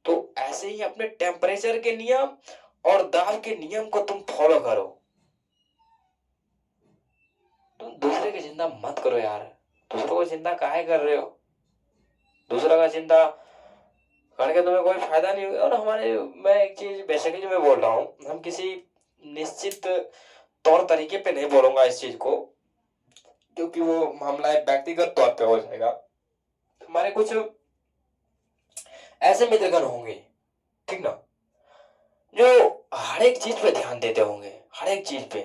Speaker 1: तो ऐसे ही अपने टेम्परेचर के नियम और दाब के नियम को तुम फॉलो करो। तुम दूसरे की चिंता मत करो यार, दूसरों को चिंता काहे कर रहे हो, दूसरा का चिंता करके तुम्हें कोई फायदा नहीं होगा। और हमारे, मैं एक चीज बेसिकली मैं बोल रहा हूँ, हम किसी निश्चित तौर तरीके पे नहीं बोलूंगा इस चीज को, क्योंकि वो मामला एक व्यक्तिगत तौर पे हो जाएगा। हमारे कुछ ऐसे मित्रगण होंगे, ठीक ना, जो हर एक चीज पे ध्यान देते होंगे, हर एक चीज पे,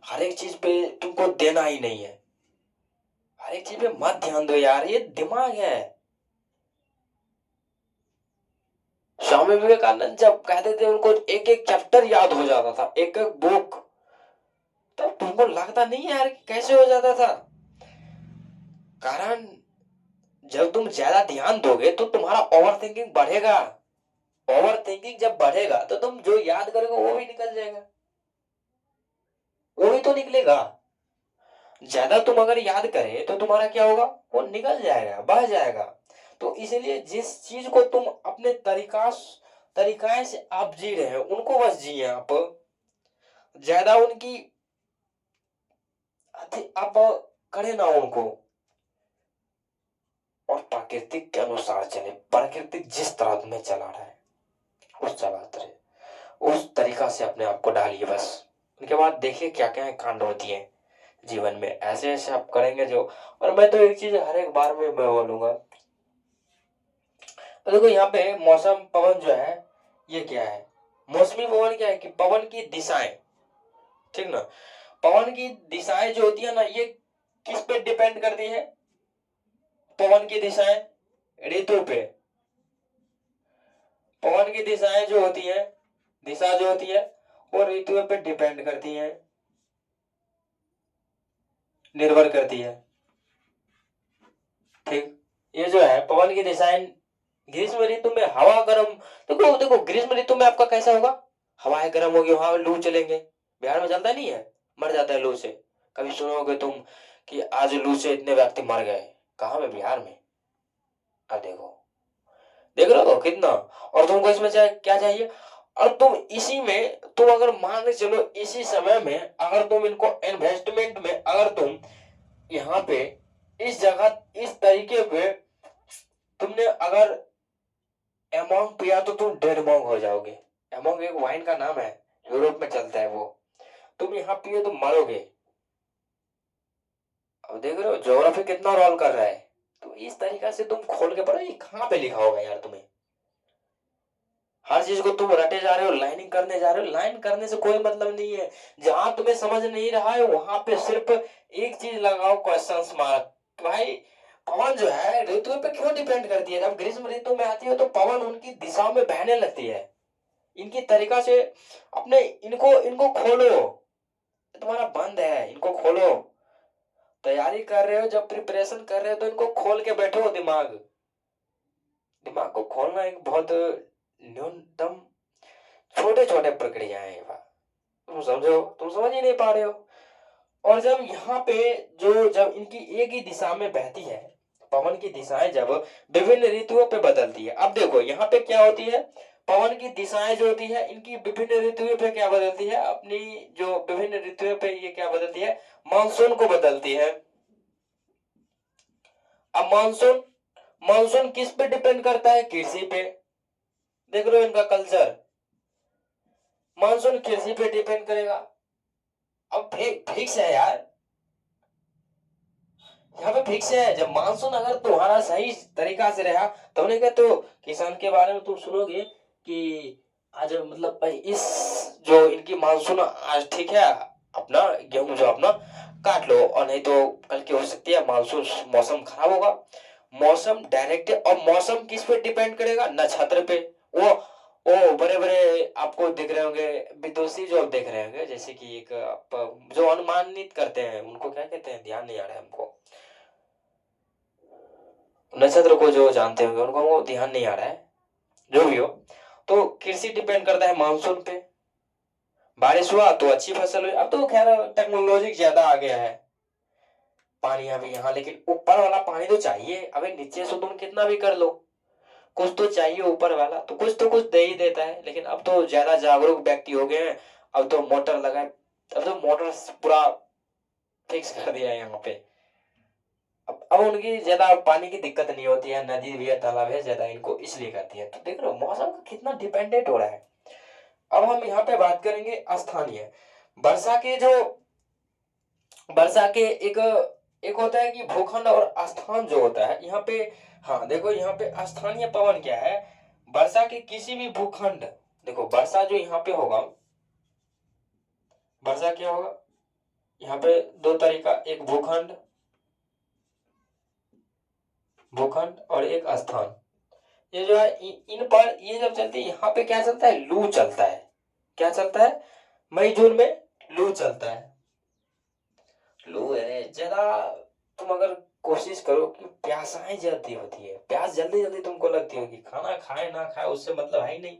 Speaker 1: हर एक चीज पे तुमको देना ही नहीं है, हर एक चीज पे मत ध्यान दो यार, ये दिमाग है। स्वामी विवेकानंद जब कहते थे उनको एक एक चैप्टर याद हो जाता था, एक एक बुक, तब तुमको लगता नहीं है यार कि कैसे हो जाता था। कारण जब तुम ज्यादा ध्यान दोगे तो तुम्हारा ओवर थिंकिंग बढ़ेगा, ओवर थिंकिंग जब बढ़ेगा तो तुम जो याद करोगे वो भी निकल जाएगा, वो भी तो निकलेगा। ज्यादा तुम अगर याद करे तो तुम्हारा क्या होगा, वो निकल जाएगा, बह जाएगा। तो इसीलिए जिस चीज को तुम अपने तरीकाए से आप जी रहे हो उनको बस जिए आप, ज्यादा उनकी आप करे ना उनको। और प्राकृतिक के अनुसार चले, प्राकृतिक जिस तरह तुम्हें चला रहा है उस चलाते रहे, उस तरीका से अपने आप को डालिए बस। उनके बाद देखिए क्या क्या कांड होती है जीवन में, ऐसे ऐसे आप करेंगे जो। और मैं तो एक चीज हर एक बार में मैं बोलूंगा, तो देखो यहाँ पे मौसम पवन जो है ये क्या है, मौसमी पवन क्या है कि पवन की दिशाएं, ठीक ना। पवन की दिशाएं जो होती है ना, ये किस पे डिपेंड करती है, पवन की दिशाएं ऋतु पे, पवन की दिशाएं जो होती है, दिशा जो होती है वो ऋतु पे डिपेंड करती है, निर्भर करती है, ठीक। ये जो है पवन की दिशाएं, ग्रीष्म ऋतु में हवा गर्म, देखो देखो ग्रीष्म ऋतु में आपका कैसा होगा, हवाएं गर्म होगी, वहां लू चलेंगे, बिहार में चलता नहीं है, मर जाता है लू से। कभी सुनोगे तुम कि आज लू से इतने व्यक्ति मर गए, कहाँ में, बिहार में। अब देखो, देख रहे हो कितना। और तुमको इसमें चाहे क्या चाहिए, और तुम इसी में तुम अगर मान के चलो, इसी समय में अगर तुम इनको इन्वेस्टमेंट में अगर तुम यहाँ पे इस जगह इस तरीके पे तुमने अगर एमोंग पिया तो तुम डेड मोंग हो जाओगे। एमोंग एक वाइन का नाम है, यूरोप में चलता है वो, तुम यहाँ पिए तो मरोगे। अब देख रहे हो ज्योग्राफी कितना रोल कर रहा है। तो इस तरीका से तुम खोल के पढ़ो, ये कहाँ पे लिखा होगा यार तुम्हें, हर चीज को तुम रटे जा रहे हो, लाइनिंग करने जा रहे हो, लाइन करने से कोई मतलब नहीं है। जहां तुम्हें समझ नहीं रहा है वहां पे सिर्फ एक चीज लगाओ, क्वेश्चन मार्क। भाई पवन जो है ऋतु पे क्यों डिपेंड करती है, जब ग्रीष्म ऋतु में आती है तो पवन उनकी दिशाओं में बहने लगती है, इनकी तरीका से अपने इनको इनको खोलो, तुम्हारा बंद है, इनको खोलो। तैयारी कर रहे हो, जब प्रिपरेशन कर रहे हो तो इनको खोल के बैठो, दिमाग, दिमाग को खोलना एक बहुत न्यूनतम छोटे छोटे प्रक्रियाएं हैं, तुम समझो, तुम समझ ही नहीं पा रहे हो। और जब यहाँ पे जो जब इनकी एक ही दिशा में बहती है, पवन की दिशाएं जब विभिन्न ऋतुओं पे बदलती है, अब देखो यहाँ पे क्या होती है, पवन की दिशाएं जो होती है इनकी विभिन्न ऋतुओं पे क्या बदलती है, अपनी जो विभिन्न ऋतुओं पे ये क्या बदलती है, मानसून को बदलती है, अब मानसून, मानसून किस पे डिपेंड करता है? कृषि पे। देख लो इनका कल्चर, मानसून कृषि पे डिपेंड करेगा। अब फिक्स है यार, यहाँ पे फिक्स है। जब मानसून अगर तुम्हारा सही तरीका से रहा, तो उन्हें कहते हो किसान के बारे में तुम सुनोगे कि आज मतलब भाई इस जो इनकी मानसून आज ठीक है, अपना गेहूं जो अपना काट लो, और नहीं तो कल की हो सकती है मानसून, मौसम खराब होगा। मौसम डायरेक्ट है, और मौसम किस पे डिपेंड करेगा? नक्षत्र पे। वो बड़े बड़े आपको दिख रहे होंगे विदुषी, जो आप देख रहे होंगे, जैसे कि एक जो अनुमानित करते हैं, उनको क्या कहते हैं, ध्यान नहीं आ रहा है हमको, नक्षत्र को जो जानते होंगे उनको वो ध्यान नहीं आ रहा है, जो भी हो। तो कृषि डिपेंड करता है मानसून पे। बारिश हुआ तो अच्छी फसल हुई। अब तो खैर टेक्नोलॉजी ज्यादा आ गया है, पानी अभी यहाँ, लेकिन ऊपर वाला पानी तो चाहिए। अबे नीचे से तुम कितना भी कर लो, कुछ तो चाहिए ऊपर वाला, तो कुछ दे ही देता है। लेकिन अब तो ज्यादा जागरूक व्यक्ति हो गए हैं, अब तो मोटर लगाए, अब तो मोटर पूरा फिक्स कर दिया है यहाँ पे। अब उनकी ज्यादा पानी की दिक्कत नहीं होती है, नदी भी है, तालाब है, ज्यादा इनको इसलिए करती है। तो देख रहे हो मौसम का कितना डिपेंडेंट हो रहा है। अब हम यहाँ पे बात करेंगे स्थानीय वर्षा के, जो वर्षा के एक एक होता है कि भूखंड और स्थान जो होता है यहाँ पे। हाँ देखो यहाँ पे स्थानीय पवन क्या है, वर्षा के किसी भी भूखंड, देखो वर्षा जो यहाँ पे होगा, वर्षा क्या होगा यहाँ पे, दो तरीका, एक भूखंड, भूखंड और एक स्थान। ये जो है इन पर ये जब चलती है, यहाँ पे क्या चलता है, लू चलता है। क्या चलता है? मई जून में लू चलता है। लू है ज्यादा, तुम अगर कोशिश करो कि प्यासाएं जल्दी होती है, प्यास जल्दी जल्दी तुमको लगती होगी, खाना खाए ना खाए उससे मतलब है ही नहीं,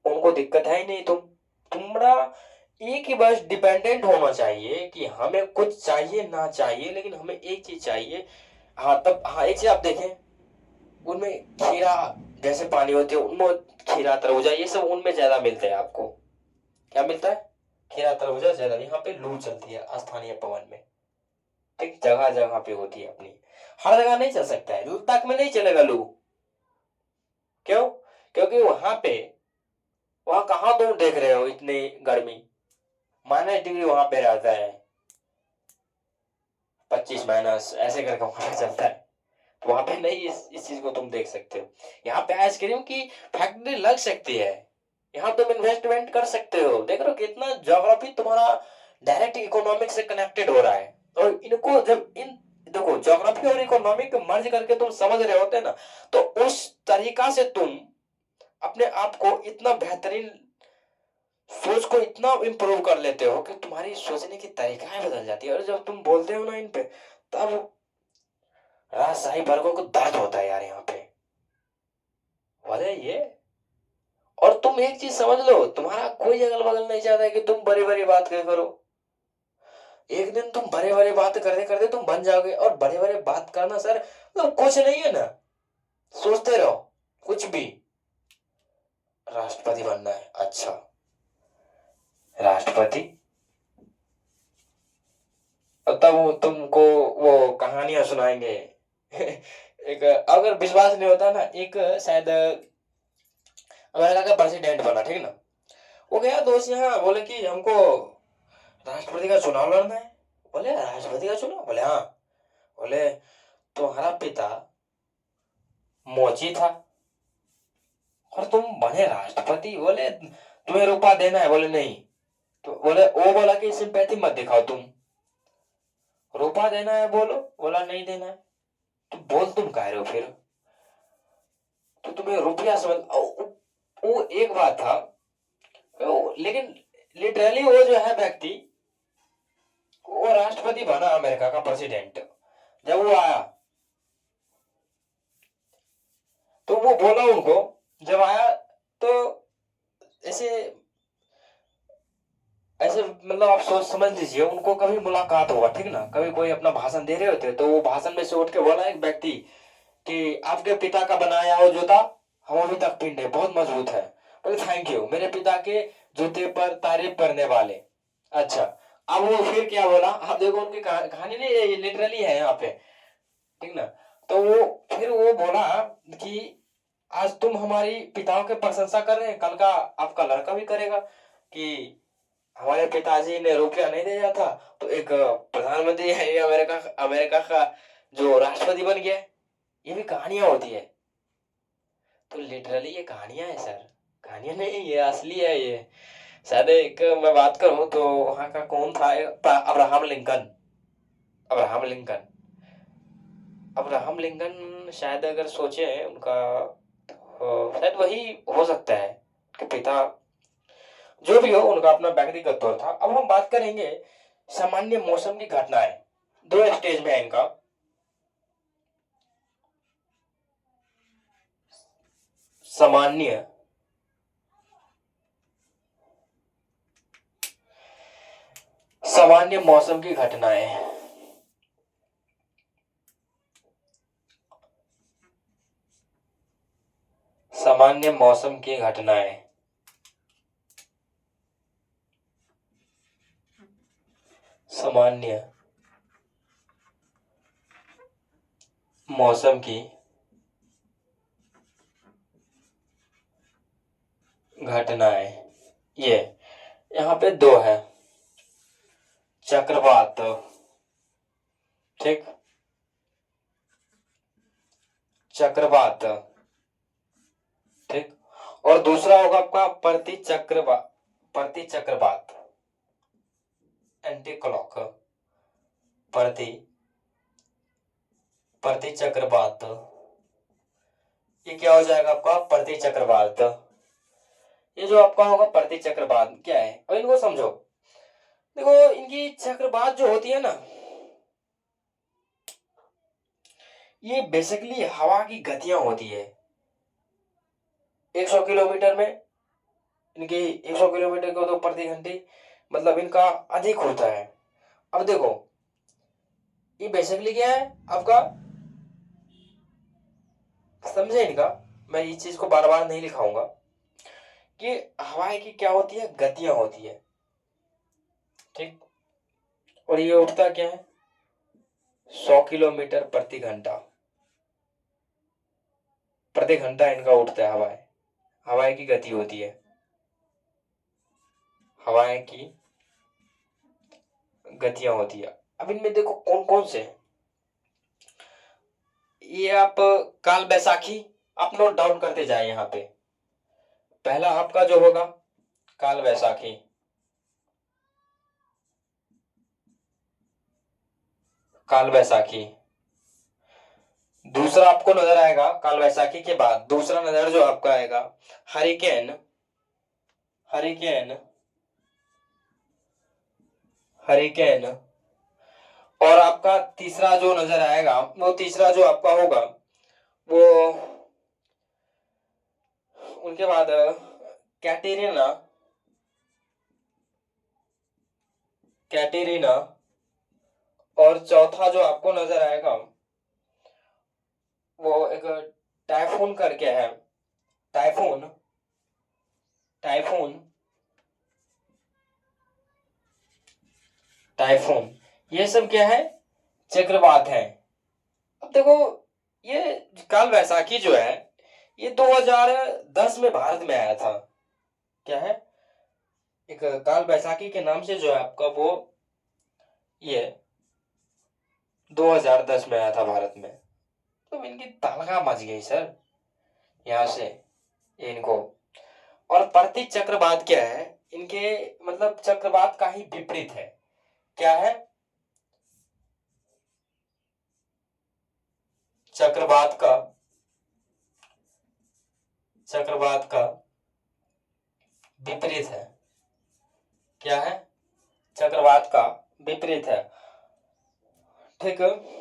Speaker 1: उनको दिक्कत है ही नहीं। तुम्हारा एक ही बस डिपेंडेंट होना चाहिए कि हमें कुछ चाहिए ना चाहिए, लेकिन हमें एक चीज चाहिए। हाँ तब, हाँ एक चीज आप देखें, उनमें खीरा जैसे पानी होती है, उनमें खीरा तरबूजा ये सब उनमें ज्यादा मिलते हैं आपको। क्या मिलता है? खीरा तरबूजा ज्यादा। यहाँ पे लू चलती है स्थानीय पवन में, ठीक, जगह जगह पे होती है अपनी, हर जगह नहीं चल सकता है, लद्दाख में नहीं चलेगा लू। क्यों? क्योंकि वहां पे, वहां कहाँ तुम देख रहे हो इतनी गर्मी, -डिग्री वहां पे रहता है, 25 माइनस ऐसे करके वहां पे चलता है। तो वहां पे नहीं इस चीज को तुम देख सकते हो। यहाँ पे आइसक्रीम की फैक्ट्री लग सकती है, यहाँ तुम इन्वेस्टमेंट कर सकते हो। देख रहे हो कितना ज्योग्राफी तुम्हारा डायरेक्ट इकोनॉमिक से कनेक्टेड हो रहा है। और इनको जब इन, देखो ज्योग्राफी और इकोनॉमिक मर्ज करके तुम समझ रहे होते ना, तो उस तरीका से तुम अपने आप को इतना बेहतरीन, सोच को इतना इम्प्रूव कर लेते हो कि तुम्हारी सोचने की तरीकाएं बदल जाती है। और जब तुम बोलते हो ना इन पे, तब राजशाही वर्गों को दर्द होता है यार यहाँ पे, बोले ये। और तुम एक चीज समझ लो, तुम्हारा कोई अगल बगल नहीं चाहता है कि तुम बड़ी बड़ी बात क्या करो। एक दिन तुम बड़े बड़े बात करते करते तुम बन जाओगे। और बड़े बड़े बात करना सर मतलब कुछ नहीं है ना, सोचते रहो कुछ भी। राष्ट्रपति बनना है, अच्छा राष्ट्रपति, और तब वो तुमको वो कहानियां सुनाएंगे। एक, अगर विश्वास नहीं होता ना, एक शायद अमेरिका का प्रेसिडेंट बना, ठीक ना, वो गया दोस्त यहाँ, बोले कि हमको राष्ट्रपति का चुनाव लड़ना है। बोले राष्ट्रपति का चुनाव? बोले हाँ। बोले तुम्हारा पिता मोची था और तुम बने राष्ट्रपति। बोले तुम्हें रुपया देना है? बोले नहीं। तो बोले, वो बोला कि सिंपैथी मत दिखाओ तुम, रुपया देना है बोलो। बोला नहीं देना है। तो बोल तुम कह रहे हो फिर, तो तुम्हें रुपया समझ वो एक बात था। लेकिन लिटरली वो जो है व्यक्ति, वो राष्ट्रपति बना, अमेरिका का प्रेसिडेंट जब वो आया, तो वो बोला उनको, जब आया तो ऐसे ऐसे मतलब आप सोच समझ लीजिए, उनको कभी मुलाकात हुआ, ठीक ना, कभी कोई अपना भाषण दे रहे होते, तो वो भाषण में से उठ के बोला एक व्यक्ति कि आपके पिता का बनाया वो जूता हम अभी तक पिंड है, बहुत मजबूत है। बोले थैंक यू, मेरे पिता के जूते पर तारीफ करने वाले। अच्छा, अब वो फिर क्या बोला, आप देखो उनकी कहानी नहीं, लिटरली है यहाँ पे। ठीक ना। तो वो फिर वो बोला कि आज तुम हमारी पिताओं की प्रशंसा कर रहे हैं, कल का आपका लड़का भी करेगा कि हमारे पिताजी ने रुपया नहीं दिया था तो एक प्रधानमंत्री है, ये अमेरिका अमेरिका का जो राष्ट्रपति बन गया है। ये भी कहानियां होती है। तो लिटरली ये कहानियां है सर, कहानियां नहीं, ये असली है ये। शायद एक मैं बात करूं तो वहां का कौन था, Abraham Lincoln. Abraham Lincoln. Abraham Lincoln शायद अगर सोचे उनका शायद वही हो सकता है कि पिता, जो भी हो उनका अपना व्यक्तिगत तौर था। अब हम बात करेंगे सामान्य मौसम की घटनाएं। दो स्टेज में है इनका। सामान्य सामान्य मौसम की घटनाएं। सामान्य मौसम की घटनाएं। सामान्य मौसम की घटनाएं। ये यहाँ पे दो है। चक्रवात, ठीक, चक्रवात, ठीक। और दूसरा होगा आपका प्रति चक्रवात, एंटी क्लॉक, प्रति प्रति चक्रवात। ये क्या हो जाएगा आपका प्रति चक्रवात। ये जो आपका होगा प्रति चक्रवात क्या है, अब इनको समझो। देखो इनकी चक्रवात जो होती है ना, ये बेसिकली हवा की गतियां होती है। 100 किलोमीटर में इनकी, 100 किलोमीटर को तो प्रति घंटे, मतलब इनका अधिक होता है। अब देखो ये बेसिकली क्या है आपका, समझे इनका, मैं इस चीज को बार बार नहीं लिखाऊंगा कि हवाएं की क्या होती है, गतियां होती है, ठीक। और ये उठता क्या है, 100 किलोमीटर प्रति घंटा, प्रति घंटा इनका उठता है हवाएं। हवाएं की गति होती है, हवाएं की गतियां होती है। अब इनमें देखो कौन कौन से हैं। ये आप काल बैसाखी आप नोट डाउन करते जाए यहाँ पे। पहला आपका जो होगा काल बैसाखी, काल बैसाखी। दूसरा आपको नजर आएगा काल वैसाखी के बाद, दूसरा नजर जो आपका आएगा हरिकेन, हरिकेन, हरिकेन। और आपका तीसरा जो नजर आएगा, वो तीसरा जो आपका होगा वो उनके बाद कैटेरिना, कैटेरिना। और चौथा जो आपको नजर आएगा वो एक टाइफून करके है, टाइफून, टाइफून, टाइफून। ये सब क्या है, चक्रवात है। अब देखो ये काल वैसाखी जो है ये 2010 में भारत में आया था। क्या है, एक काल बैसाखी के नाम से जो है आपका वो, ये 2010 में आया था भारत में। तो इनकी तनख्वाह मच गई सर यहाँ से इनको। और प्रति चक्रवात क्या है इनके, मतलब चक्रवात का ही विपरीत है। क्या है, चक्रवात का, चक्रवात का विपरीत है। क्या है, चक्रवात का विपरीत है, ठीक है।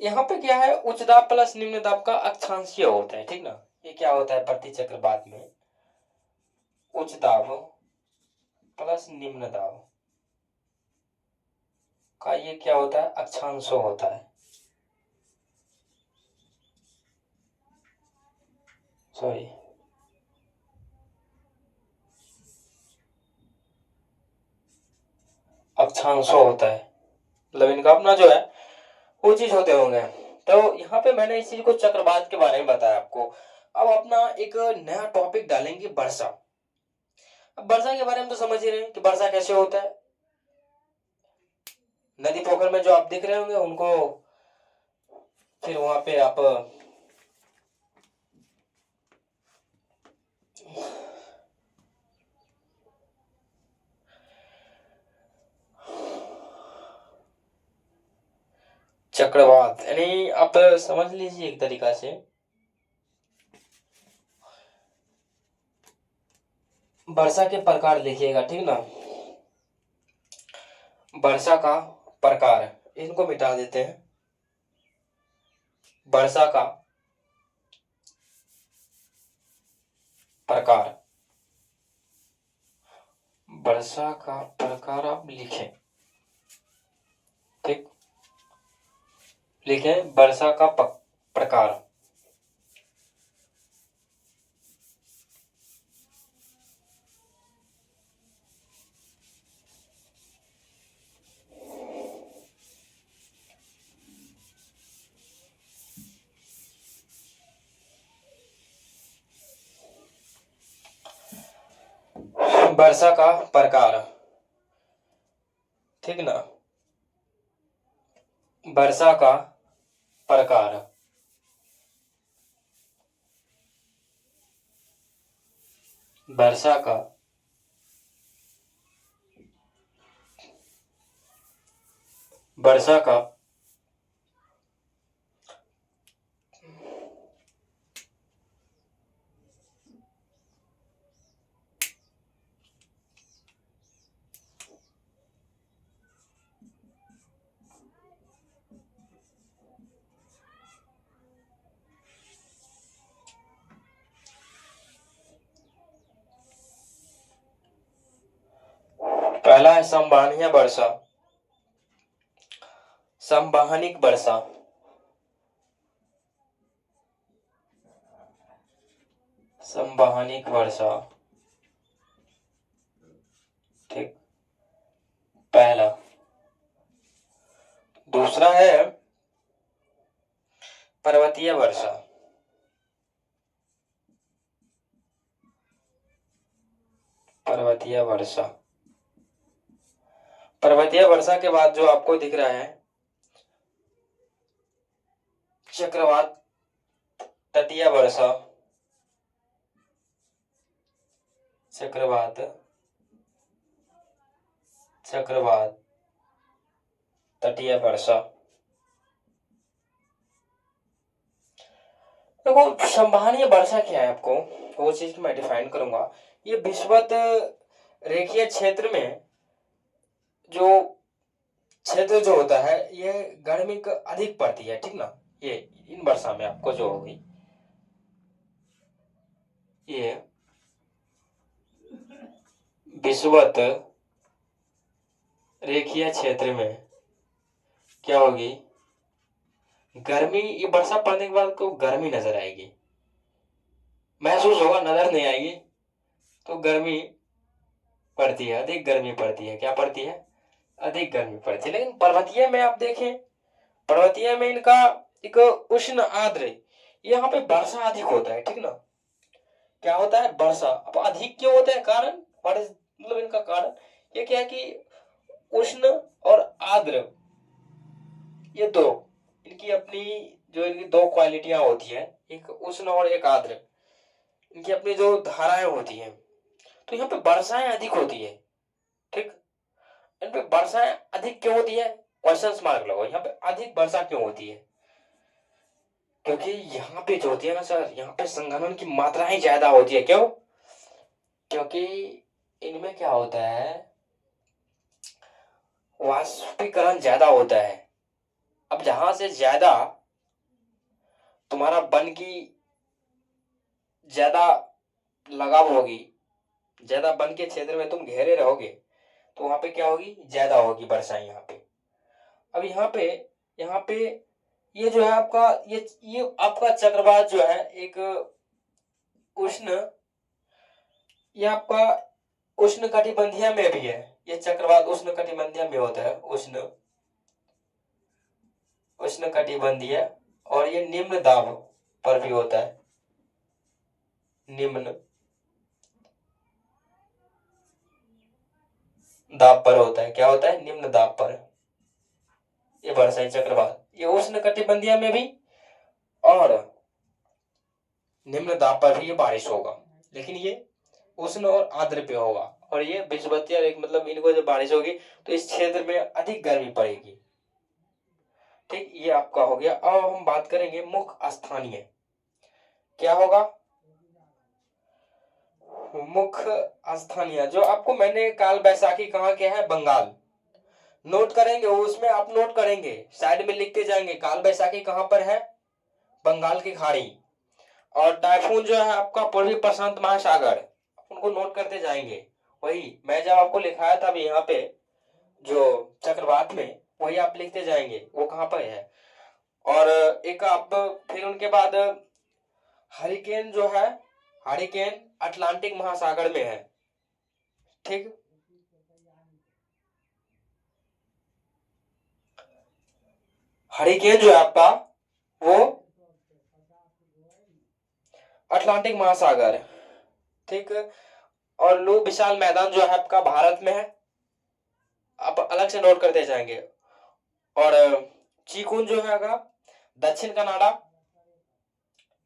Speaker 1: यहाँ पे क्या है, उच्च दाब प्लस निम्न दाब का अक्षांशीय होता है, ठीक ना। ये क्या होता है प्रति चक्रवात में, उच्च दाब प्लस निम्न दाब का ये क्या होता है, अक्षांश होता है। सॉरी, अक्षांश होता है। मतलब इनका अपना जो है वो चीज होते होंगे। तो यहाँ पे मैंने इस चीज को चक्रवात के बारे में बताया आपको। अब अपना एक नया टॉपिक डालेंगे, वर्षा। अब वर्षा के बारे में तो समझ ही रहे हैं कि वर्षा कैसे होता है। नदी पोखर में जो आप देख रहे होंगे उनको, फिर वहां पे आप चक्रवात यानी आप समझ लीजिए एक तरीका से वर्षा के प्रकार लिखिएगा, ठीक ना। वर्षा का प्रकार, इनको मिटा देते हैं। वर्षा का प्रकार, वर्षा का प्रकार आप लिखें, ठीक। लिखें वर्षा का प्रकार। वर्षा का प्रकार, ठीक ना। वर्षा का प्रकार, वर्षा का वर्षा का पहला है संवहनीय वर्षा, संवहनिक वर्षा, संवहनिक वर्षा, ठीक, पहला। दूसरा है पर्वतीय वर्षा, पर्वतीय वर्षा। पर्वतीय वर्षा के बाद जो आपको दिख रहा है चक्रवात तटीय वर्षा, चक्रवात चक्रवात तटीय वर्षा। देखो संवहनीय वर्षा क्या है, आपको वो चीज मैं डिफाइन करूंगा। ये विषुवत रेखीय क्षेत्र में जो क्षेत्र जो होता है ये गर्मी का अधिक पड़ती है, ठीक ना। ये इन वर्षा में आपको जो होगी ये विषुवत रेखीय क्षेत्र में क्या होगी, गर्मी। ये वर्षा पड़ने के बाद को गर्मी नजर आएगी, महसूस होगा, नजर नहीं आएगी। तो गर्मी पड़ती है, अधिक गर्मी पड़ती है। क्या पड़ती है, अधिक गर्मी पड़ती है। लेकिन पर्वतीय में आप देखें, पर्वतीय में इनका एक उष्ण आर्द्र, यहाँ पे वर्षा अधिक होता है, ठीक ना। क्या होता है, वर्षा। अब अधिक क्यों होता है, कारण मतलब इनका कारण ये क्या है कि उष्ण और आर्द्र, ये दो इनकी अपनी जो इनकी दो क्वालिटियां होती है, एक उष्ण और एक आर्द्र, इनकी अपनी जो धाराएं होती हैं। तो यहाँ पे वर्षाएं अधिक होती है, ठीक। इन पे वर्षाएं अधिक क्यों होती है, क्वेश्चन मार्क लगाओ। यहाँ पे अधिक वर्षा क्यों होती है, क्योंकि यहाँ पे जो होती है ना सर, यहाँ पे संघनन की मात्राएं ज्यादा होती है। क्यों, क्योंकि इनमें क्या होता है, वाष्पीकरण ज्यादा होता है। अब जहां से ज्यादा तुम्हारा वन की ज्यादा लगाव होगी, ज्यादा वन के क्षेत्र में तुम घेरे रहोगे, तो वहां पे क्या होगी, ज्यादा होगी वर्षा यहाँ पे। अब यहाँ पे ये जो है आपका, ये आपका चक्रवात जो है एक उष्ण, ये आपका उष्ण कटिबंधीय में भी है। ये चक्रवात उष्ण कटिबंधीय में होता है, उष्ण उष्णकटिबंधीय, और ये निम्न दाब पर भी होता है। निम्न दाब पर होता है। क्या होता है? निम्न दाब पर। ये वर्षाई चक्रवात, ये उष्णकटिबंधीय में भी और निम्न दाब पर भी ये बारिश होगा, लेकिन ये उष्ण और आर्द्र पे होगा। और ये विषुवतीय रेखा, मतलब इनको जब बारिश होगी तो इस क्षेत्र में अधिक गर्मी पड़ेगी। ठीक, ये आपका हो गया। अब हम बात करेंगे मुख्य स्थानीय। क्या होगा? मुख्य स्थानीय, जो आपको मैंने काल बैसाखी कहाँ क्या है, बंगाल नोट करेंगे, उसमें आप नोट करेंगे, साइड में लिखते जाएंगे काल बैसाखी कहाँ पर है, बंगाल की खाड़ी। और टाइफून जो है आपका पूर्वी प्रशांत महासागर, उनको नोट करते जाएंगे। वही मैं जब आपको लिखाया था अभी यहाँ पे जो चक्रवात में, वही आप लिखते जाएंगे वो कहाँ पर है। और एक आप फिर उनके बाद हरिकेन जो है, हरिकेन अटलांटिक महासागर में है। ठीक, हरिकेन जो है आपका वो अटलांटिक महासागर। ठीक, और लू विशाल मैदान जो है आपका भारत में है, आप अलग से नोट करते जाएंगे। और चीकुन जो है आपका दक्षिण कनाडा,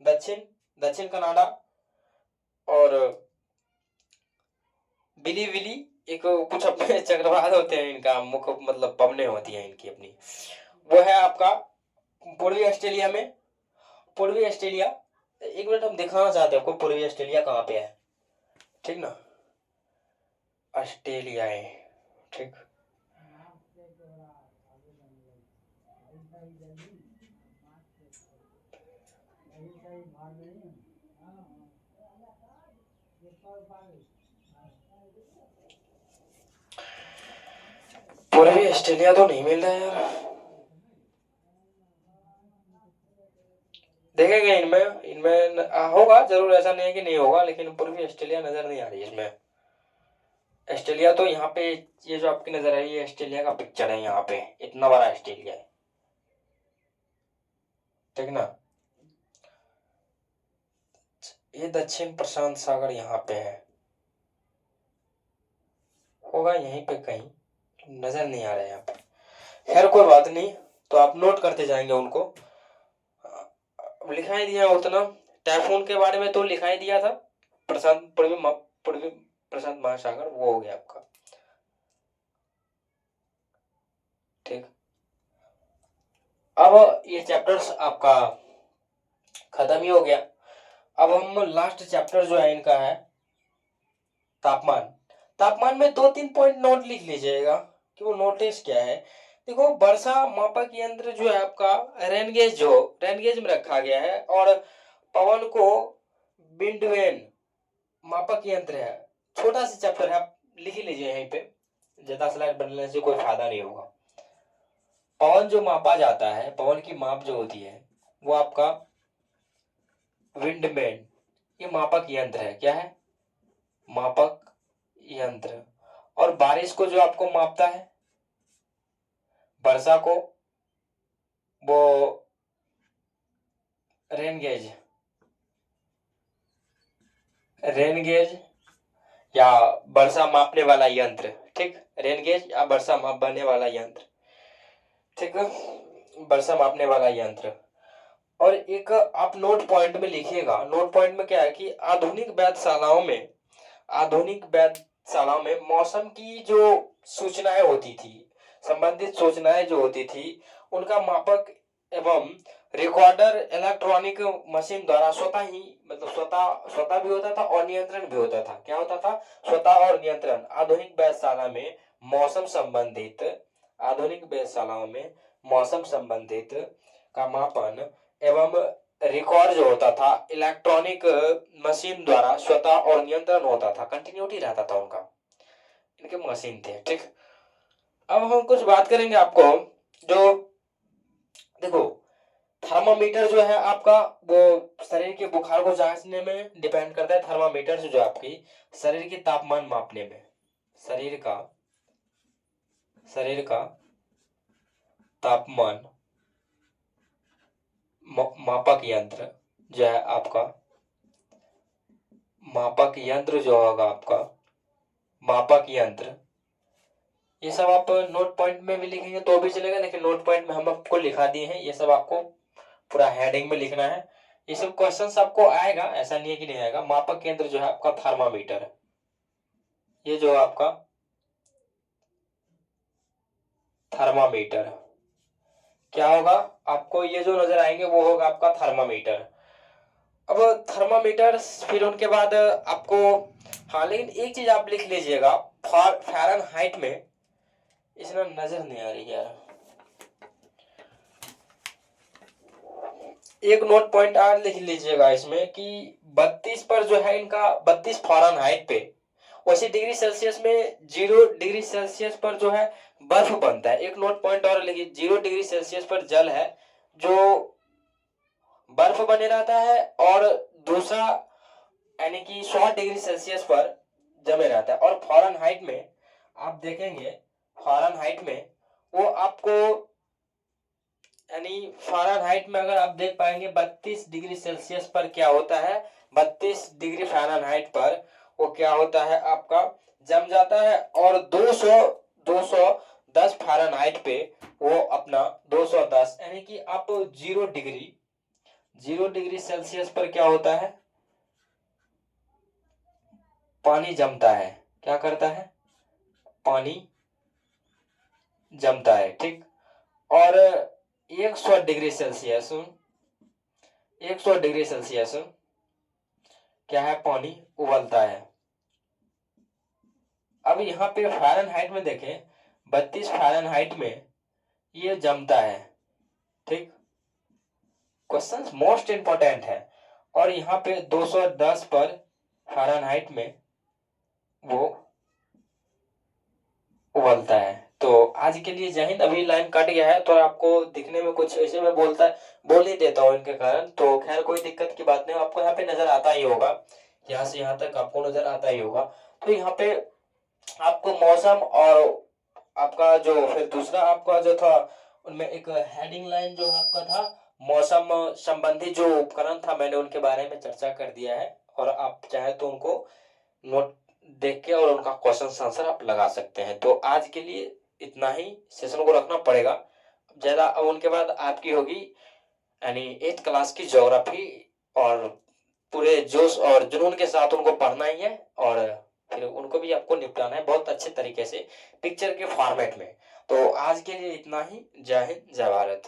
Speaker 1: दक्षिण दक्षिण कनाडा। और बिली विली, एक कुछ अपने चक्रवात होते हैं इनका, मुख्य मतलब पवने होती हैं इनकी अपनी, वो है आपका पूर्वी ऑस्ट्रेलिया में। पूर्वी ऑस्ट्रेलिया, एक मिनट हम दिखाना चाहते हैं आपको पूर्वी ऑस्ट्रेलिया कहाँ पे है। ठीक ना, ऑस्ट्रेलिया है। ठीक, पूर्वी ऑस्ट्रेलिया तो नहीं मिल रहा है यार, देखेंगे इनमें, होगा जरूर, ऐसा नहीं है कि नहीं होगा, लेकिन पूर्वी ऑस्ट्रेलिया नजर नहीं आ रही है इसमें। ऑस्ट्रेलिया तो यहाँ पे, ये जो आपकी नजर आई है ऑस्ट्रेलिया का पिक्चर है, यहाँ पे इतना बड़ा ऑस्ट्रेलिया है। ठीक ना, ये दक्षिण प्रशांत सागर यहाँ पे है, होगा यहीं पे कहीं, नजर नहीं आ रहा है यहाँ पे। खैर कोई बात नहीं, तो आप नोट करते जाएंगे उनको। लिखा ही दिया उतना, टाइफून के बारे में तो लिखा ही दिया था, पूर्वी प्रशांत महासागर वो हो गया आपका। ठीक, अब ये चैप्टर्स आपका खत्म ही हो गया। अब हम लास्ट चैप्टर जो है इनका है तापमान। तापमान में दो तीन पॉइंट नोट लिख लीजिएगा कि वो नोटिस क्या है। देखो, वर्षा मापक यंत्र जो है आपका रेनगेज, जो रेनगेज में रखा गया है, और पवन को बिंडवेन मापक यंत्र है। छोटा सा चैप्टर है, आप लिख ही लीजिए यहीं पे, ज्यादा स्लाइड बनने से कोई फायदा नहीं होगा। पवन जो मापा जाता है, पवन की माप जो होती है वो आपका विंडमैन, ये मापक यंत्र है। क्या है? मापक यंत्र। और बारिश को जो आपको मापता है, वर्षा को, वो रेन गेज, रेन गेज या वर्षा मापने वाला यंत्र। ठीक, रेन गेज या वर्षा मापने वाला यंत्र। ठीक है, वर्षा मापने वाला यंत्र। और एक आप नोट पॉइंट में लिखिएगा, नोट पॉइंट में क्या है कि आधुनिक वेधशालाओं में, आधुनिक वेधशालाओं में मौसम की जो सूचनाएं होती थी, संबंधित सूचनाएं जो होती थी, उनका मापक एवं रिकॉर्डर इलेक्ट्रॉनिक मशीन द्वारा स्वतः ही, मतलब स्वतः स्वतः भी होता था और नियंत्रण भी होता था। क्या होता था? स्वतः और नियंत्रण। आधुनिक वेधशाला में मौसम संबंधित, आधुनिक वेधशालाओं में मौसम संबंधित का मापन एवं रिकॉर्ड जो होता था इलेक्ट्रॉनिक मशीन द्वारा स्वतः और नियंत्रण होता था, कंटिन्यूटी रहता था उनका, इनके मशीन थे। ठीक, अब हम कुछ बात करेंगे आपको, जो देखो, थर्मामीटर जो है आपका वो शरीर के बुखार को जांचने में डिपेंड करता है। थर्मामीटर से जो आपकी शरीर की तापमान मापने में, शरीर का, शरीर का तापमान मापक यंत्र जो है आपका, मापक यंत्र जो होगा आपका, मापक यंत्र, ये सब आप नोट पॉइंट में भी लिखेंगे तो भी चलेगा, लेकिन नोट पॉइंट में हम आपको लिखा दिए हैं, ये सब आपको पूरा हेडिंग में लिखना है। ये सब क्वेश्चंस आपको आएगा, ऐसा नहीं है कि नहीं आएगा। मापक यंत्र जो है आपका थर्मामीटर, ये जो आपका थर्मामीटर क्या होगा, आपको ये जो नजर आएंगे वो होगा आपका थर्मामीटर। अब थर्मामीटर, फिर उनके बाद आपको, हाँ लेकिन एक चीज आप लिख लीजिएगा, फ़ारेनहाइट में, इसमें नजर नहीं आ रही यार, एक नोट पॉइंट और लिख लीजिएगा इसमें कि 32 पर जो है इनका, 32 फ़ारेनहाइट पे, 80 डिग्री सेल्सियस में 0 डिग्री सेल्सियस पर जो है बर्फ बनता है। एक नोट पॉइंट और लिखिए, 0 डिग्री सेल्सियस पर जल है जो बर्फ बने रहता है, और दूसरा यानी कि 100 डिग्री सेल्सियस पर जमे रहता है। और फ़ारेनहाइट में आप देखेंगे, फ़ारेनहाइट में वो आपको, यानी फ़ारेनहाइट में अगर आप देख पाएंगे 32 डिग्री सेल्सियस पर क्या होता है, 32 डिग्री फ़ारेनहाइट पर वो क्या होता है आपका, जम जाता है। और 210 फ़ारेनहाइट पे वो अपना 210, यानी कि आप 0 डिग्री सेल्सियस पर क्या होता है, पानी जमता है। क्या करता है, पानी जमता है, ठीक। और 100 डिग्री सेल्सियस, 100 डिग्री सेल्सियस क्या है, पानी उबलता है। अब यहाँ पे फ़ारेनहाइट में देखें, 32 फ़ारेनहाइट में ये जमता है, ठीक। क्वेश्चन मोस्ट इंपॉर्टेंट है। और यहाँ पे 210 पर फ़ारेनहाइट में वो उबलता है। तो आज के लिए जय हिंद। अभी लाइन कट गया है तो आपको दिखने में कुछ ऐसे में बोल नहीं देता हूँ इनके कारण, तो खैर कोई दिक्कत की बात नहीं, आपको यहाँ पे नजर आता ही होगा, यहाँ से यहाँ तक आपको नजर आता ही होगा। तो यहाँ पे आपको मौसम और आपका जो फिर दूसरा आपका जो था, उनमें एक हेडिंग लाइन जो आपका था, मौसम संबंधी जो उपकरण था, मैंने उनके बारे में चर्चा कर दिया है। और आप चाहे तो उनको नोट देख के और उनका क्वेश्चन आंसर आप लगा सकते हैं। तो आज के लिए इतना ही, सेशन को रखना पड़ेगा ज्यादा। अब उनके बाद आपकी होगी यानी 8th क्लास की ज्योग्राफी, और पूरे जोश और जुनून के साथ उनको पढ़ना ही है, और फिर उनको भी आपको निपटाना है बहुत अच्छे तरीके से, पिक्चर के फॉर्मेट में। तो आज के लिए इतना ही। जय हिंद, जय भारत।